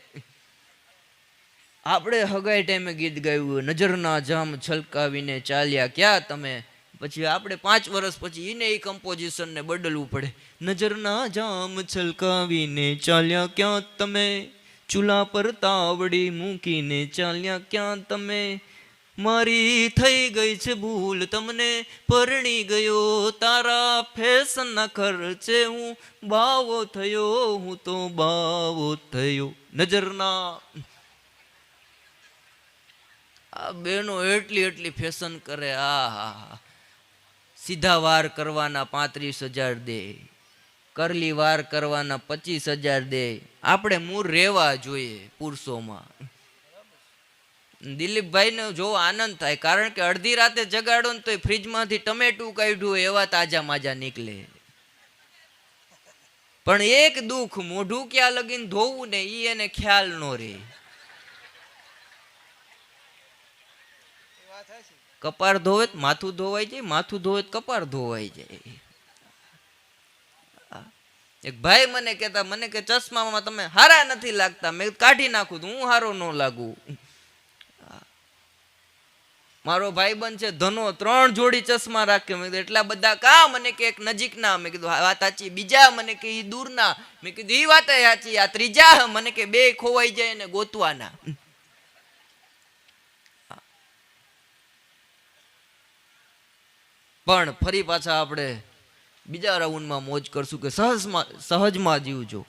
Speaker 1: આપણે હગાઈ ટાઈમે ગીત ગાયું નજરના જામ છલકાવીને ચાલ્યા ક્યાં તમે. પછી આપણે 5 વર્ષ પછી એને એ કમ્પોઝિશનને બદલવું પડે. નજરના જામ છલકાવીને ચાલ્યા ક્યાં તમે, ચૂલા પર તાવડી મૂકીને ચાલ્યા ક્યાં તમે. મારી થઈ ગઈ છે ભૂલ તમને પરણી ગયો, તારા ફેશનના ખર્ચે હું બાવો થયો, હું તો બાવો થયો. નજરના આ બેનો એટલી ફેશન કરે. હા, સીધા વાર કરવાના 35,000 દે, કરલી વાર કરવાના 25,000 દે. આપણે મૂળ રહેવા જોઈએ પુરુષોમાં. દિલીપભાઈને જો આનંદ થાય, કારણ કે અડધી રાતે જગાડો ને તો ફ્રીજમાંથી ટમેટું કાઢ્યું હોય એવા તાજા માજા નીકળે. પણ એક દુઃખ, મોઢું ક્યાં લગીને ધોવું ને ઈ એને ખ્યાલ નો રહે. કપાળ ધોવે માથું ધોવાઈ જાય, માથું ધોવે કપાળ ધોવાઈ જાય. એક ભાઈ મને કહેતા, મને કે ચશ્મામાં તમે હારા નથી લાગતા. મેં કાઢી નાખું તો હું હારો ન લાગુ. મારો ભાઈબંધ છે ધનો 3 જોડી ચશ્મા રાખે. મેં કીધું એટલા બધા કા? મને કે એક નજીકના. મેં કીધું વાત સાચી. બીજા? મને કે ઈ દૂરના. મેં કીધું ઈ વાત સાચી. આ ત્રીજા? મને કે 2 ખોવાઈ જાય ને ગોતવાના. પણ ફરી પાછા આપણે બીજા રાઉન્ડમાં મોજ કરશું કે સહજમાં જીવજો.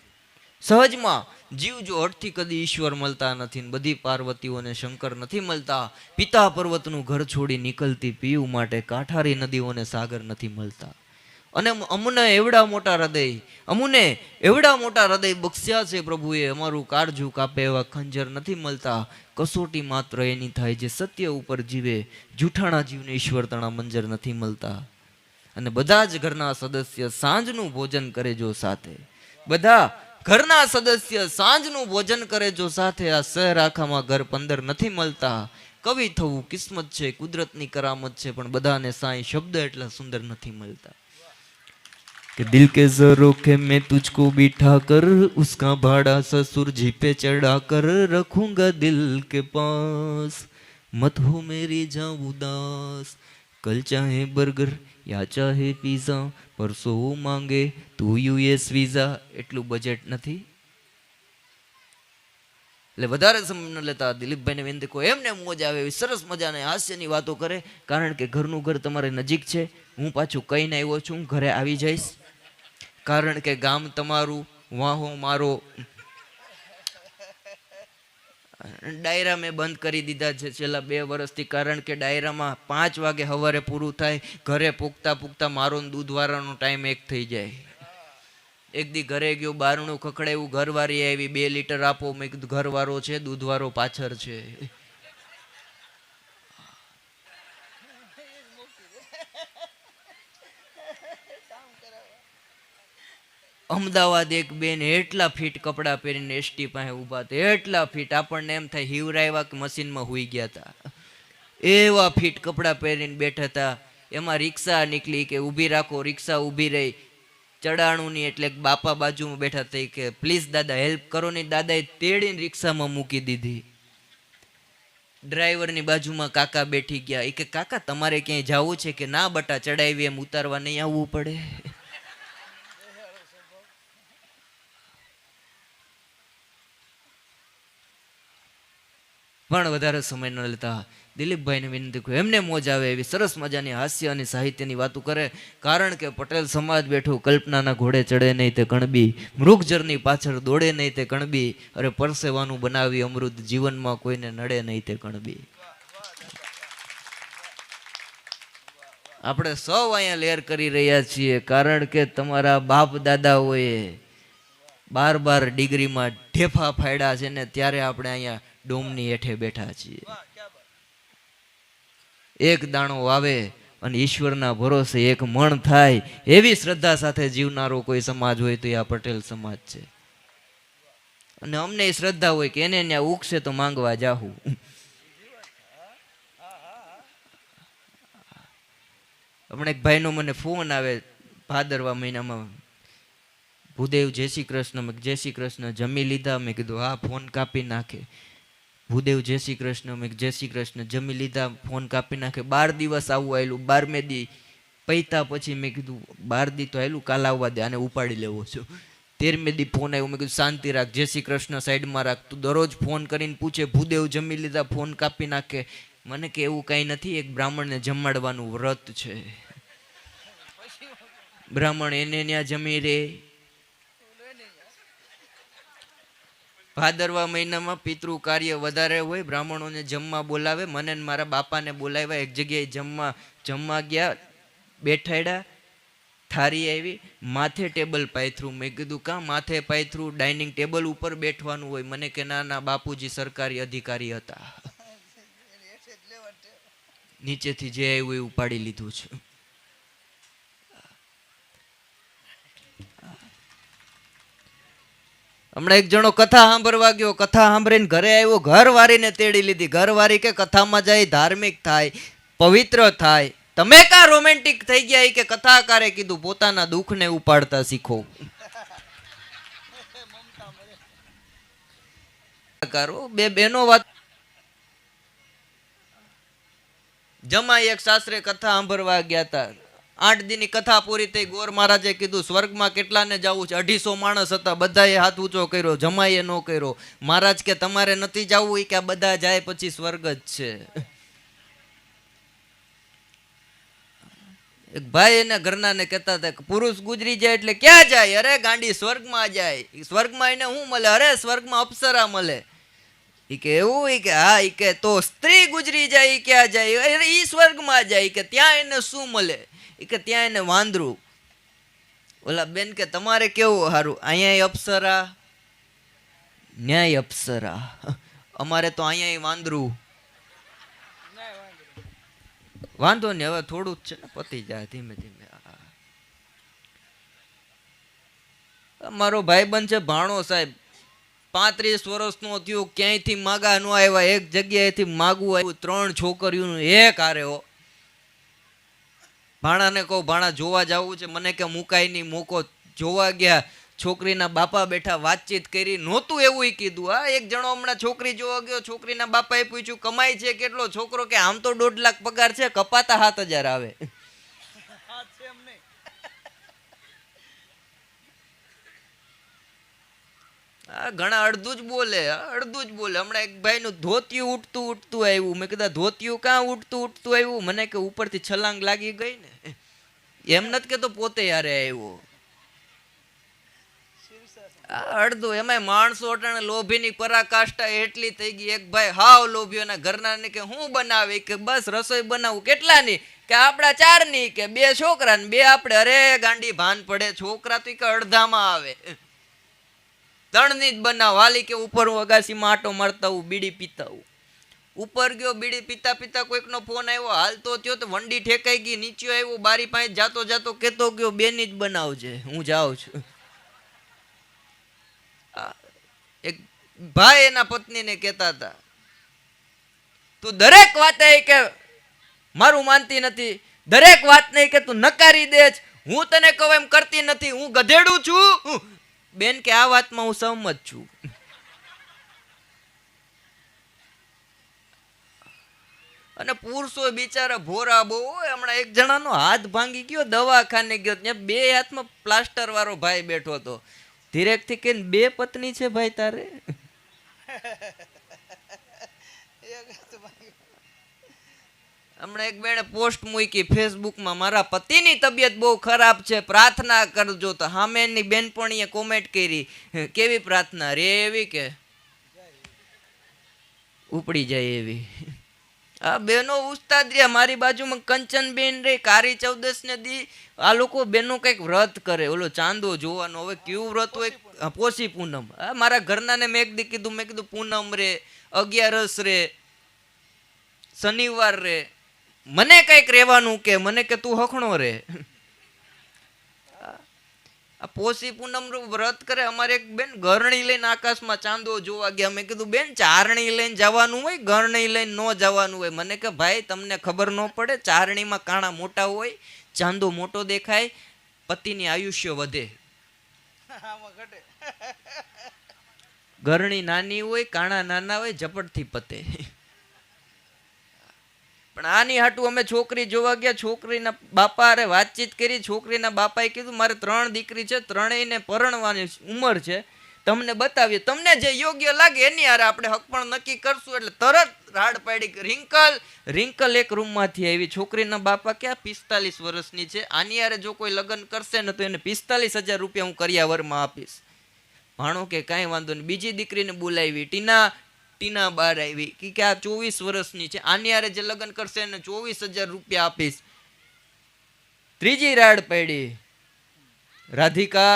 Speaker 1: સહજમાં જીવજો. અર્થથી કદી ઈશ્વર મળતા નથી, બધી પાર્વતીઓને શંકર નથી મળતા. પિતા પર્વતનું ઘર છોડી નીકળતી પીવું માટે કાંઠારી નદીઓને સાગર નથી મળતા. અને અમને એવડા મોટા હૃદય બક્ષ્યા છે પ્રભુએ. અમારું કાળજું કાપે એવા ખંજર નથી મળતા. કસોટી માત્ર એની થાય જે સત્ય ઉપર જીવે. જૂઠાણા જીવને ઈશ્વર તણા મંજર નથી મળતા. અને બધા જ ઘરના સદસ્ય સાંજનું ભોજન કરે જો સાથે. બધા ઘરના સદસ્ય સાંજનું ભોજન કરે જો સાથે. આ શહેર આખામાં ઘર 15 નથી મળતા. કવિ થવું કિસ્મત છે, કુદરતની કરામત છે, પણ બધાને સાંઈ શબ્દ એટલા સુંદર નથી મળતા. कि दिल के ज़रोखे में तुझको बिठा कर उसका भाड़ा ससुर जी पे चढ़ा कर रखूंगा दिल के पास. मत हो मेरी जान उदास, कल चाहे बर्गर या चाहे पिज़्ज़ा, परसों मांगे તું US વીઝા. એટલું બજેટ નથી એટલે વધારે સમય ન લેતા દિલીપભાઈને વિનંતી કહો એમને મોજ આવે એવી સરસ મજાની હાસ્યની વાતો કરે. કારણ કે ઘરનું ઘર તમારે નજીક છે. હું પાછું કહીને આવ્યો છું, ઘરે આવી જઈશ. કારણ કે ગામ તમારું, વાહો મારો. ડાયરા મેં બંધ કરી દીધા છે છેલ્લા 2 વર્ષથી. કારણ કે ડાયરામાં 5 વાગે સવારે પૂરું થાય. ઘરે પૂગતા મારો દૂધવાળાનો ટાઈમ 1 થઈ જાય. એક દી ઘરે ગયો, બારણું ખખડાયું, ઘરવાળી આવી, 2 લીટર આપો. મેં કીધું ઘરવાળો છે, દૂધવાળો પાછળ છે. અમદાવાદ એક બેન એટલા ફીટ કપડાં પહેરીને એસટી પાસે ઊભા હતા. એટલા ફીટ આપણને એમ થાય હિવરાયવા કે મશીનમાં હુઈ ગયા હતા. એવા ફીટ કપડાં પહેરીને બેઠા હતા. એમાં રિક્ષા નીકળી કે ઊભી રાખો. રિક્ષા ઊભી રહી. ચડાણું નહીં એટલે બાપા બાજુમાં બેઠા થઈ કે પ્લીઝ દાદા હેલ્પ કરો. ને દાદાએ તેડીને રિક્ષામાં મૂકી દીધી. ડ્રાઈવરની બાજુમાં કાકા બેઠી ગયા. એ કે કાકા તમારે ક્યાંય જવું છે? કે ના બટા, ચડાવી એમ ઉતારવા નહીં આવવું પડે. પણ વધારે સમય ન લેતા દિલીપભાઈને વિનંતી કરું, એમને મોજ આવે એવી સરસ મજાની હાસ્ય અને સાહિત્યની વાતો કરે. કારણ કે પટેલ સમાજ બેઠું કલ્પનાના ઘોડે ચડે નહીં તે કણબી, મૃગજરની પાછળ દોડે નહીં તે કણબી, અરે પરસેવાનું બનાવી અમૃત, જીવનમાં કોઈને નડે નહીં તે કણબી. આપણે સૌ અહીંયા લેર કરી રહ્યા છીએ કારણ કે તમારા બાપ દાદાઓએ 12 ડિગ્રીમાં ઢેફા ફાડ્યા છે ને ત્યારે આપણે અહીંયા ડોમની હેઠે બેઠા છીએ. એક દાણો વાવે અને ઈશ્વરના ભરોસે એક મણ થાય એવી શ્રદ્ધા સાથે જીવનારો કોઈ સમાજ હોય તો એ આ પટેલ સમાજ છે. અને અમને એ શ્રદ્ધા હોય કે એને ત્યાં ઉગશે તો માંગવા જાહું. હમણાં એક ભાઈનો મને ફોન આવે ભાદરવા મહિનામાં, ભૂદેવ જય શ્રી કૃષ્ણ. મેં જય શ્રી કૃષ્ણ, જમી લીધા? મેં કીધું હા. ફોન કાપી નાખે. ભૂદેવ જય શ્રી કૃષ્ણ. મેં જય શ્રી કૃષ્ણ, જમી લીધા? ફોન કાપી નાખે. 12 દિવસ આવું આવેલું, 12મે દી પૈતા પછી મેં કીધું 12 દી તો આવેલું, કાલ આવવા દે, આને ઉપાડી લેવો છું. 13મે દી ફોન આવ્યો. મેં કીધું શાંતિ રાખ, જય શ્રી કૃષ્ણ સાઈડમાં રાખ. તું દરરોજ ફોન કરીને પૂછે ભૂદેવ જમી લીધા? ફોન કાપી નાખે. મને કે એવું કાંઈ નથી, એક બ્રાહ્મણને જમાડવાનું વ્રત છે. બ્રાહ્મણ એને ત્યાં જમી રે. ભાદરવા મહિનામાં પિતૃ કાર્ય વધારે હોય, બ્રાહ્મણોને જમવા બોલાવે. મને મારા બાપાને બોલાવ્યા, એક જગ્યાએ જમવા ગયા, બેઠાડ્યા, થારી આવી, માથે ટેબલ પાથરું. મેં કીધું કાં માથે પાથરું? ડાઇનિંગ ટેબલ ઉપર બેઠવાનું હોય. મને કે ના ના બાપુજી સરકારી અધિકારી હતા, નીચેથી જે આવ્યું એ ઉપાડી લીધું છે. હમણાં એક જણો કથા સાંભળવા ગયો, કથા સાંભળીને ઘરે આવ્યો, ઘરવાળીને તેડી લીધી. ઘરવાળી કે કથામાં જાય ધાર્મિક થાય, પવિત્ર થાય, તમે કા રોમેન્ટિક થઈ ગયા? કે કથાકારે કીધું પોતાના દુઃખને ઉપાડતા શીખો. બે બહેનો વાત. જમાઈ એક સાસરે કથા સાંભળવા ગયા હતા. 8 દીની કથા પૂરી થઈ. ગોર મહારાજે કીધું સ્વર્ગમાં કેટલાને જવું છે? 250 માણસ હતા, બધાએ હાથ ઊંચો કર્યો, જમાઈએ નો કર્યો. મહારાજ કે તમારે નથી જવું? કે આ બધા જાય પછી સ્વર્ગ જ છે. એક ભાઈ એના ઘરના ને કહેતા હતા કે પુરુષ ગુજરી જાય એટલે ક્યાં જાય? અરે ગાંડી સ્વર્ગમાં જાય. સ્વર્ગમાં એને શું મળે? અરે સ્વર્ગમાં અપ્સરા મળે. ઈ કે એવું? ઈ કે હા. ઈ કે તો સ્ત્રી ગુજરી જાય ઈ ક્યાં જાય? અરે ઈ સ્વર્ગમાં જાય. કે ત્યાં એને શું મળે? કે ત્યાં એને વાંદરું. ઓલા બેન કે તમારે કેવું સારું? અહીંયા અપ્સરા, ન્યાય અપ્સરા. અમારે તો અહીંયા વાંદરું. વાંધો નહીં, હવે થોડું જ છે ને, પતી જાય ધીમે ધીમે. મારો ભાઈબંધ છે ભાણો સાહેબ, 35 વર્ષનો થયો, ક્યાંયથી માગા ન આવ્યા. એક જગ્યાએથી માગવું આવ્યું, 3 છોકરીઓનું એક હારે હો. ભાણાને કહું ભાણા જોવા જવું છે? મને કે મુકાય નહીં, મોકો. જોવા ગયા, છોકરીના બાપા બેઠા, વાતચીત કરી. નહોતું એવું કીધું. હા, એક જણો હમણાં છોકરી જોવા ગયો, છોકરીના બાપાએ પૂછ્યું કમાય છે કેટલો? છોકરો કે આમ તો 1.5 લાખ પગાર છે, કપાતા 7,000 આવે. ઘણા અડધું જ બોલે, અડધું જ બોલે. હમણાં એક ભાઈ નું ધોતિયું ઉઠતું આવ્યું. મેં કીધું ધોતિયું કાં ઉઠતું આવ્યું? મને કે ઉપરથી છલાંગ લાગી ગઈ ને. એમ નથી કેતો પોતે યારે આવ્યો. અડધું. એમાં માણસો અટાણે લોભીની પરાકાષ્ઠા એટલી થઈ ગઈ. એક ભાઈ હાવ લોભ્યો, એના ઘરના ને કે હું બનાવી? કે બસ રસોઈ બનાવું. કેટલાની? કે આપડા 4 ની. કે 2 છોકરા ને 2 આપણે. અરે ગાંડી ભાન પડે. છોકરા તો કે અડધામાં આવે. 3 ની જ બનાવ. હાલી કે ઉપર અગાસીમાં આટો મારતા હું, બીડી પીતા હું. ઉપર ગયો, બીડી પીતા પીતા કોઈકનો ફોન આવ્યો, હાલતો થયો તો વંડી ઠેકાઈ ગઈ. નીચે આવ્યો, બારી પાસે જાતો જાતો કેતો ગયો 2 ની જ બનાવજે, હું જાઉં છું. એક ભાઈ એના પત્નીને કહેતા હતા તું દરેક વાતે કે મારું માનતી નથી, દરેક વાત નહીં કે તું નકારી દે જ, હું તને કહું એમ કરતી નથી, હું ગધેડું છું. બેન કે આ વાતમાં હું સહમત છું. અને પુરુષો બિચારા ભોરા બહુ હોય. હમણાં એક જણાનો હાથ ભાંગી ગયો, દવાખાને ગયો, ત્યાં બે હાથમાં પ્લાસ્ટર વાળો ભાઈ બેઠો હતો. ધીરેકથી કે બે પત્ની છે ભાઈ તારે? હમણાં એક બેને પોસ્ટ મૂકી ફેસબુકમાં, મારા પતિની તબિયત બહુ ખરાબ છે, પ્રાર્થના કરજો. તો સામે એની બેનપણીએ કોમેન્ટ કરી, કેવી પ્રાર્થના રે એવી કે ઉપડી જાય એવી. આ બેનો ઉસ્તાદ રહ્યા. મારી બાજુમાં કંચનબેન રે, કારી ચૌદસ ને દી આ લોકો બેનો કઈક વ્રત કરે, ઓલો ચાંદો જોવાનો. હવે કેવું વ્રત હોય? પોષી પૂનમ. મારા ઘરના ને મેં એક દી કીધું, મેં કીધું પૂનમ રે, 11 રે, શનિવાર રે, મને કઈક રેવાનું કે, મને કે તું હખણો રે. આ પોષી પૂનમ વ્રત કરે. અમારે એક બેન ગરણી લઈને આકાશમાં ચાંદો જોવા ગયા. મેં કીધું બેન, ચારણી લઈને જવાનું હોય, ગરણી લઈને ન જવાનું હોય. મને કે ભાઈ તમને ખબર ન પડે, ચારણીમાં કાણા મોટા હોય, ચાંદો મોટો દેખાય, પતિની આયુષ્ય વધે. ગરણી નાની હોય, કાણા નાના હોય, ઝપટથી પતે. પણ આની હાટું અમે છોકરી જોવા ગયા. છોકરીના બાપા અરે વાતચીત કરી. છોકરીના બાપાએ કીધું મારે 3 દીકરી છે, ત્રણેયને પરણવાની ઉંમર છે, તમને બતાવીએ, તમને જે યોગ્ય લાગે એની હારે આપણે હક પણ નક્કી કરશું. એટલે તરત રાડ પાડી. રિંકલ એક રૂમમાંથી આવી. છોકરીના બાપા ક્યાં 45 વર્ષની છે, આની હારે જો કોઈ લગ્ન કરશે ને તો એને 45,000 રૂપિયા હું કરિયાવરમાં આપીશ. ભાણો કે કાંઈ વાંધો નહીં. બીજી દીકરીને બોલાવી, ટીના બહાર આવી કે આ 24 વર્ષની છે, આની હારે જે લગ્ન કરશે એને 24,000 રૂપિયા આપીશ. ત્રીજી રાડ પડી. રાધિકા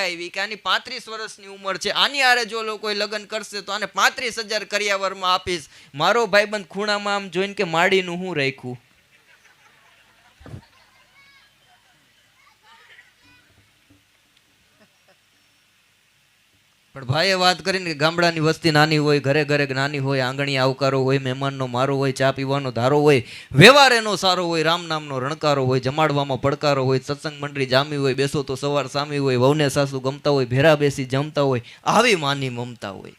Speaker 1: આવી કે આની 35 વર્ષની ઉંમર છે, આની હારે જો લોકો લગ્ન કરશે તો આને 35,000 કરિયાવરમાં આપીશ. મારો ભાઈબંધ ખૂણામાં આમ જોઈને કે માડીનું હું રાખ્યું. પણ ભાઈએ વાત કરીને કે ગામડાની વસ્તી નાની હોય, ઘરે ઘરે નાની હોય, આંગણી આવકારો હોય, મહેમાનનો મારો હોય, ચા પીવાનો ધારો હોય, વ્યવહાર એનો સારો હોય, રામ નામનો રણકારો હોય, જમાડવામાં પડકારો હોય, સત્સંગ મંડળી જામી હોય, બેસો તો સવાર સામી હોય, વહુને સાસુ ગમતા હોય, ભેરા બેસી જમતા હોય, આવી માની મમતા હોય.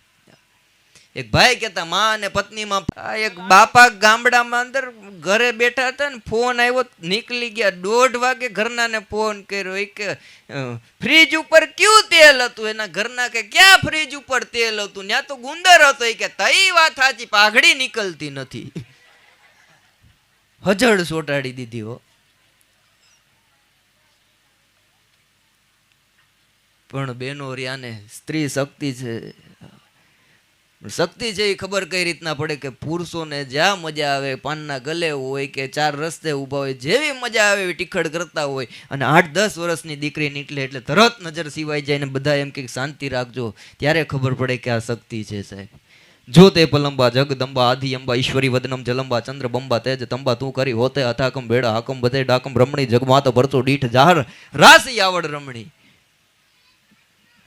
Speaker 1: એક ભાઈ કહેતા માં અને પત્નીમાં. એક બાપા ગામડામાં અંદર ઘરે બેઠા હતા ને ફોન આવ્યો, નીકળી ગયા. 1:30 વાગે ઘરના ને ફોન કર્યો. કે ફ્રીજ ઉપર ક્યું તેલ હતું? એના ઘરના કે ક્યાં ફ્રીજ ઉપર તેલ હતું? ત્યાં તો ગુંદર હતો. એ કે તઈ વાત સાચી, પાઘડી નીકળતી નથી. હજડ સોટાડી દીધી હો. પણ બેનો રિયાને સ્ત્રી શક્તિ છે. શક્તિ છે એ ખબર કઈ રીતના પડે કે પુરુષોને જ્યાં મજા આવે, પાનના ગલે હોય કે 4 રસ્તે ઊભા હોય, જેવી મજા આવે એવી ટીખડ કરતા હોય. અને 8-10 વર્ષની દીકરી નીકળે એટલે તરત નજર સિવાય જાય ને બધા એમ કે શાંતિ રાખજો. ત્યારે ખબર પડે કે આ શક્તિ છે સાહેબ. જો તે પલંબા જગદંબા આધિ અંબા ઈશ્વરી વદનમ જલંબા ચંદ્ર બંબા તેજ તંબા તું કરી હોતે અથાકમ ભેડા હાકમ બધે ડાકમ રમણી જગમાત ભરતો દીઠ જાહર રાસી આવડ રમણી.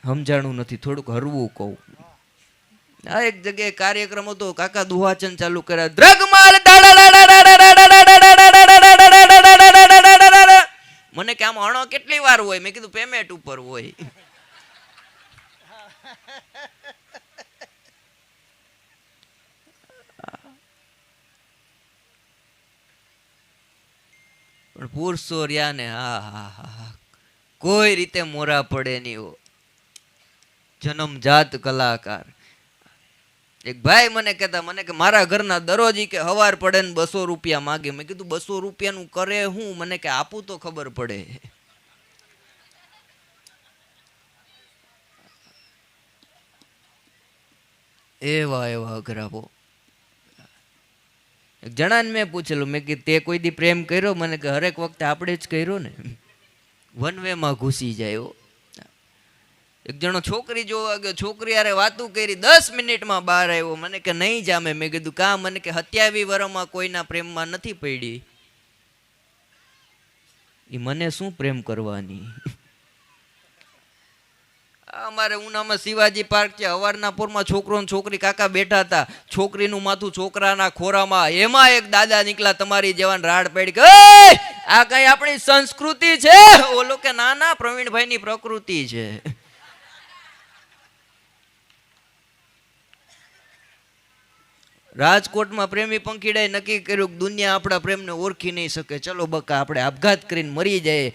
Speaker 1: સમજાણું નથી, થોડુંક હરવું કહું. આ એક જગ્યાએ કાર્યક્રમ હતો, કાકા દુહાચન ચાલુ કર્યા. દ્રગમાલ મને કે આમ અણો કેટલી વાર હોય? મેં કીધું પેમેન્ટ ઉપર હોય. પણ પુરુષો રહ્યા ને હા કોઈ રીતે મોરા પડે નહીં. જન્મજાત કલાકાર. એક ભાઈ મને કહેતા, મને કે મારા ઘરના દરરોજ કે હવાર પડે ને 200 રૂપિયા માગે. મેં કીધું 200 રૂપિયાનું કરે હું? મને કે આપું તો ખબર પડે. એવા અઘરાવો. એક જણાને મેં પૂછેલું, મેં કે તે કોઈ દી પ્રેમ કર્યો? મને કે હરેક વખતે આપણે જ કર્યો ને. વન વે માં ઘૂસી જાય. એક જણો છોકરી જોવા ગયો, છોકરી યારે વાતું કરી, 10 મિનિટમાં બહાર આવ્યો. મને કે નહીં જામે. મેં કીધું કા? મને કે 27 વર્ષમાં કોઈના પ્રેમમાં નથી પડી. એ મને શું પ્રેમ કરવાની? અમારે ઉનામાં શિવાજી પાર્ક છે, હવારના પોરમાં છોકરો ને છોકરી કાકા બેઠા હતા. છોકરીનું માથું છોકરાના ખોરામાં. એમાં એક દાદા નીકળ્યા તમારી જેવાન રાડ પડી કે આ કઈ આપણી સંસ્કૃતિ છે? ઓલો કે ના ના, પ્રવીણભાઈ ની પ્રકૃતિ છે. રાજકોટમાં પ્રેમી પંખીડાએ નક્કી કર્યું કે દુનિયા આપણા પ્રેમને ઓળખી નહીં શકે, ચલો બકા આપણે આપઘાત કરીને મરી જાય.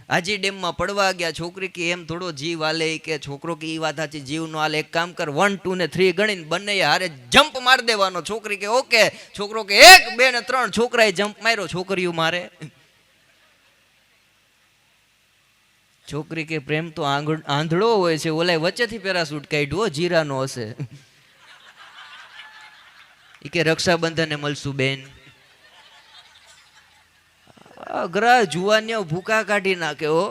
Speaker 1: હાજી ડેમમાં પડવા ગયા. છોકરી કે એમ થોડો જીવ હાલે, કે છોકરો કે ઈ વાત સાચી, જીવ નો હાલે, એક કામ કર 1 2 ને 3 ગણીને બંને હારે જમ્પ માર દેવાનો. છોકરી કે ઓકે. છોકરો કે 1 2 ને 3. છોકરાએ જમ્પ માર્યો, છોકરીઓ મારે. છોકરી કે પ્રેમ તો આંધળો હોય છે, ઓલાય વચ્ચેથી પેરાસૂટ કાઢ્યો, જીરાનો હશે. ઈ કે રક્ષાબંધને મળશું બેન. અઘરા જુવાનિયા ભૂકા કાઢી નાખે હો.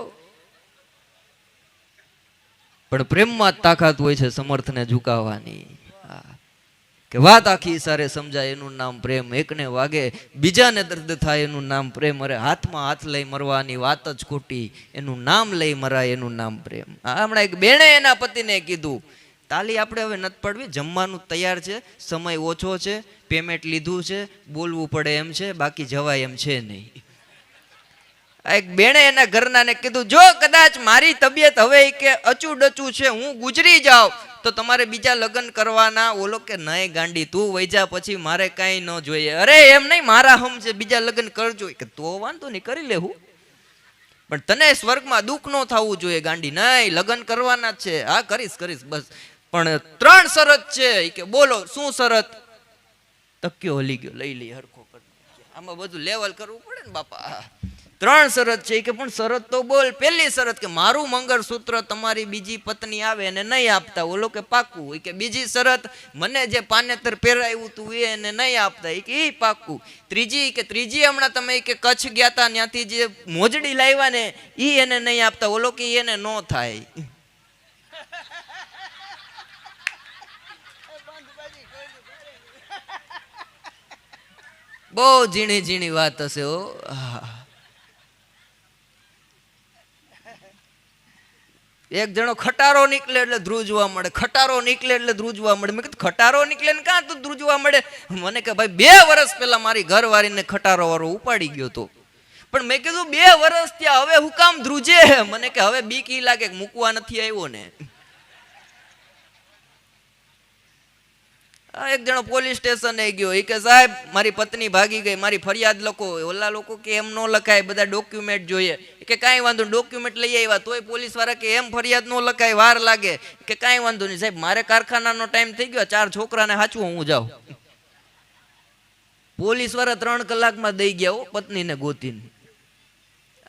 Speaker 1: પણ પ્રેમમાં જ તાકાત હોય છે સમર્થને ઝુકાવવાની. કે વાત આખી સારે સમજાય એનું નામ પ્રેમ, એકને વાગે બીજાને દર્દ થાય એનું નામ પ્રેમ. અરે હાથમાં હાથ લઈ મરવાની વાત જ ખોટી, એનું નામ લઈ મરાય એનું નામ પ્રેમ. હમણાં એક બેને એના પતિને કીધું, તાલી આપણે હવે નથી પડવી, જમવાનું તૈયાર છે, સમય ઓછો છે, પેમેન્ટ લીધું છે, બોલવું પડે એમ છે, બાકી જવાય એમ છે નહીં. એક બેણે એના ઘરનાને કીધું, જો કદાચ મારી તબિયત હવે કે અચુડચું છે, હું ગુજરી જાઉં તો તમારે બીજા લગ્ન કરવાના. ઓલો કે નહીં ગાંડી, તું વઈ જા, પછી મારે કાંઈ ન જોઈએ. અરે એમ નહીં, મારા હમ છે, બીજા લગ્ન કરજો. કે તો વાંધો નહીં, કરી લેવું, પણ તને સ્વર્ગમાં દુઃખ ન થવું જોઈએ ગાંડી. નહીં, લગ્ન કરવાના જ છે. હા કરીશ કરીશ, બસ પણ 3 શરત છે. કે બોલો શું શરત? તક્યો હલી ગયો, લઈ લઈ હરખો કર. આમાં બધું લેવલ કરવું પડે ને બાપા. 3 શરત છે. કે પણ શરત તો બોલ. પહેલી શરત કે મારું મંગળસૂત્ર તમારી બીજી પત્ની આવે એને નહીં આપતા. ઓલો કે પાક્કું. કે બીજી શરત, મને જે પાનેતર પહેરાયું તું એને નહીં આપતા. કે ઈ પાક્કું. ત્રીજી હમણાં તમે કે કચ્છ ગયા તા, ત્યાંથી જે મોજડી લાવ્યા ને ઈ એને નહીં આપતા. ઓલો કે એને નો થાય. બહુ ઝીણી ઝીણી વાત હશે હો. એક જણો ખટારો નીકળે એટલે ધ્રુજવા મળે, ખટારો નીકળે એટલે ધ્રુજવા મળે. મેં કીધું ખટારો નીકળે ને કાં તું ધ્રુજવા મળે? મને કે ભાઈ 2 વર્ષ પહેલા મારી ઘરવાળીને ખટારો વાળો ઉપાડી ગયો તો. પણ મેં કીધું 2 વર્ષ ત્યાં, હવે હું કામ ધ્રુજે? મને કે હવે બીક ઈ લાગે મૂકવા નથી આવ્યો ને. એક જણો પોલીસ સ્ટેશને ગયો. એ કે સાહેબ મારી પત્ની ભાગી ગઈ, મારી ફરિયાદ લખો. ઓલા લોકો કે એમ નો લખાય, બધા ડોક્યુમેન્ટ જોઈએ. કે કાંઈ વાંધો નહીં, ડોક્યુમેન્ટ લઈ આવ્યા. તોય પોલીસ વાળા કે એમ ફરિયાદ નો લખાય, વાર લાગે. કે કાંઈ વાંધો નહીં સાહેબ, મારે કારખાનાનો ટાઈમ થઈ ગયો, 4 છોકરાને હાચવું, હું જાઉં. પોલીસ વાળા 3 કલાકમાં દઈ ગયા હો પત્નીને ગોતીને.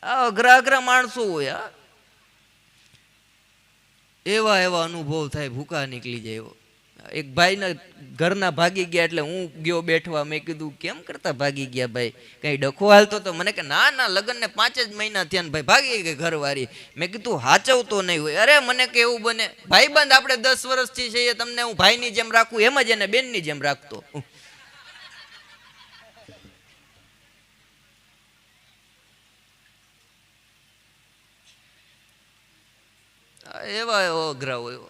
Speaker 1: આ અઘરા અઘરા માણસો હોય. એવા એવા અનુભવ થાય, ભૂકા નીકળી જાય. એક ભાઈના ઘરના ભાગી ગયા એટલે હું ગયો બેઠવા. મેં કીધું કેમ કરતા ભાગી ગયા ભાઈ, કઈ ડખો હાલતો તો? મને કે ના ના, લગ્ન ને 5 જ મહિના થયા ને ભાઈ ભાગી ગઈ ઘરવાળી. મેં કીધું હાચવતો નહીં હોય? અરે મને કે એવું બને, ભાઈબંધ આપણે 10 વર્ષથી છીએ, તમને હું ભાઈની જેમ રાખું એમ જ એને બેનની જેમ રાખતો. એવા એવા અઘરા હોય.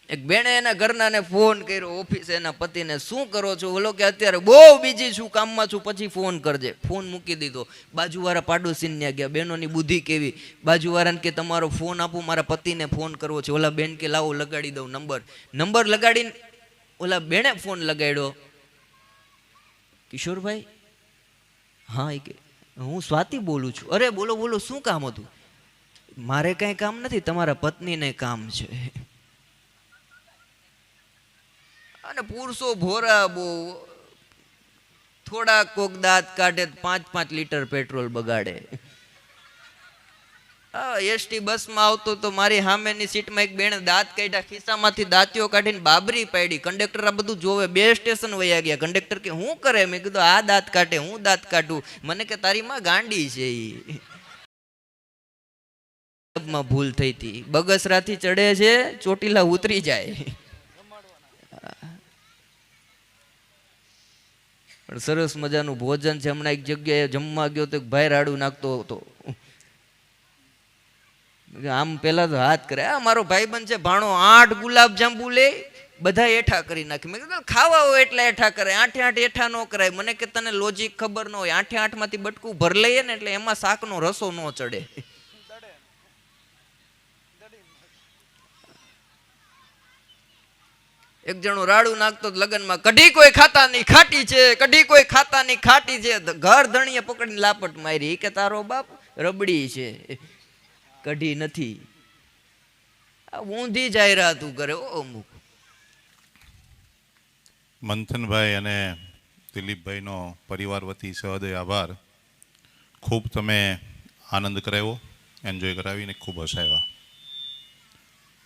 Speaker 1: એક બેને એના ઘરનાને ફોન કર્યો, ઓફિસે એના પતિને, શું કરો છો? ઓલો કે અત્યારે બહુ બીજી છું, કામમાં છું, પછી ફોન કરજે. ફોન મૂકી દીધો. બાજુવાળા પાડોશીને ત્યાં ગયા. બહેનોની બુદ્ધિ કેવી. બાજુવાળાને કે તમારો ફોન આપું, મારા પતિને ફોન કરવો છે. ઓલા બેન કે લાવો લગાડી દઉં નંબર લગાડીને ઓલા બેને ફોન લગાડ્યો. કિશોરભાઈ, હા. એ કે હું સ્વાતિ બોલું છું. અરે બોલો બોલો, શું કામ હતું? મારે કાંઈ કામ નથી, તમારા પત્નીને કામ છે. અને પુરુષો ભોરા બહુ, થોડા કોક દાંત કાઢે 5-5 લીટર પેટ્રોલ બગાડે. એસટી બસમાં આવતો તો મારી સામેની સીટમાં એક બેને દાંત કાઢ્યા, ખિસ્સામાંથી દાંતીઓ કાઢીને બાબરી પાડી. કંડક્ટર આ બધું જોવે. 2 સ્ટેશન વયા ગયા. કંડક્ટર કે હું કરે? મેં કીધું આ દાંત કાઢે, હું દાંત કાઢું. મને કે તારી માં ગાંડી છે. માં ભૂલ થઈ હતી. બગસરાથી ચડે છે, ચોટીલા ઉતરી જાય. સરસ મજાનું ભોજન છે. હમણાં એક જગ્યાએ જમવા ગયો તો એક ભાઈ રાડું નાખતો હતો. આમ પેલા તો હાથ કરે, મારો ભાઈબંધ છે ભાણો, 8 ગુલાબ જાંબુ લે, બધા એઠા કરી નાખે. મેં કીધું ખાવા હોય એટલે એઠા કરે, 8 એઠા ન કરાય. મને કે તને લોજિક ખબર ન હોય, 8 માંથી બટકું ભર લઈએ ને એટલે એમાં શાકનો રસો ન ચડે. એક જણો રાડું નાખતો તો લગનમાં, કઢી કોઈ ખાતાની ખાટી છે, કઢી કોઈ ખાતાની ખાટી છે. ઘર ધણીએ પકડીને લાપટ મારી કે તારો બાપ રબડી છે, કઢી નથી. આ ઊંધી જાહેરાતું કરે ઓ અમુક.
Speaker 2: મંથનભાઈ અને દિલીપભાઈનો પરિવાર વતી સહૃદય આભાર. ખૂબ તમે આનંદ કરાવ્યો, એન્જોય કરાવીને ખૂબ હસાવ્યા.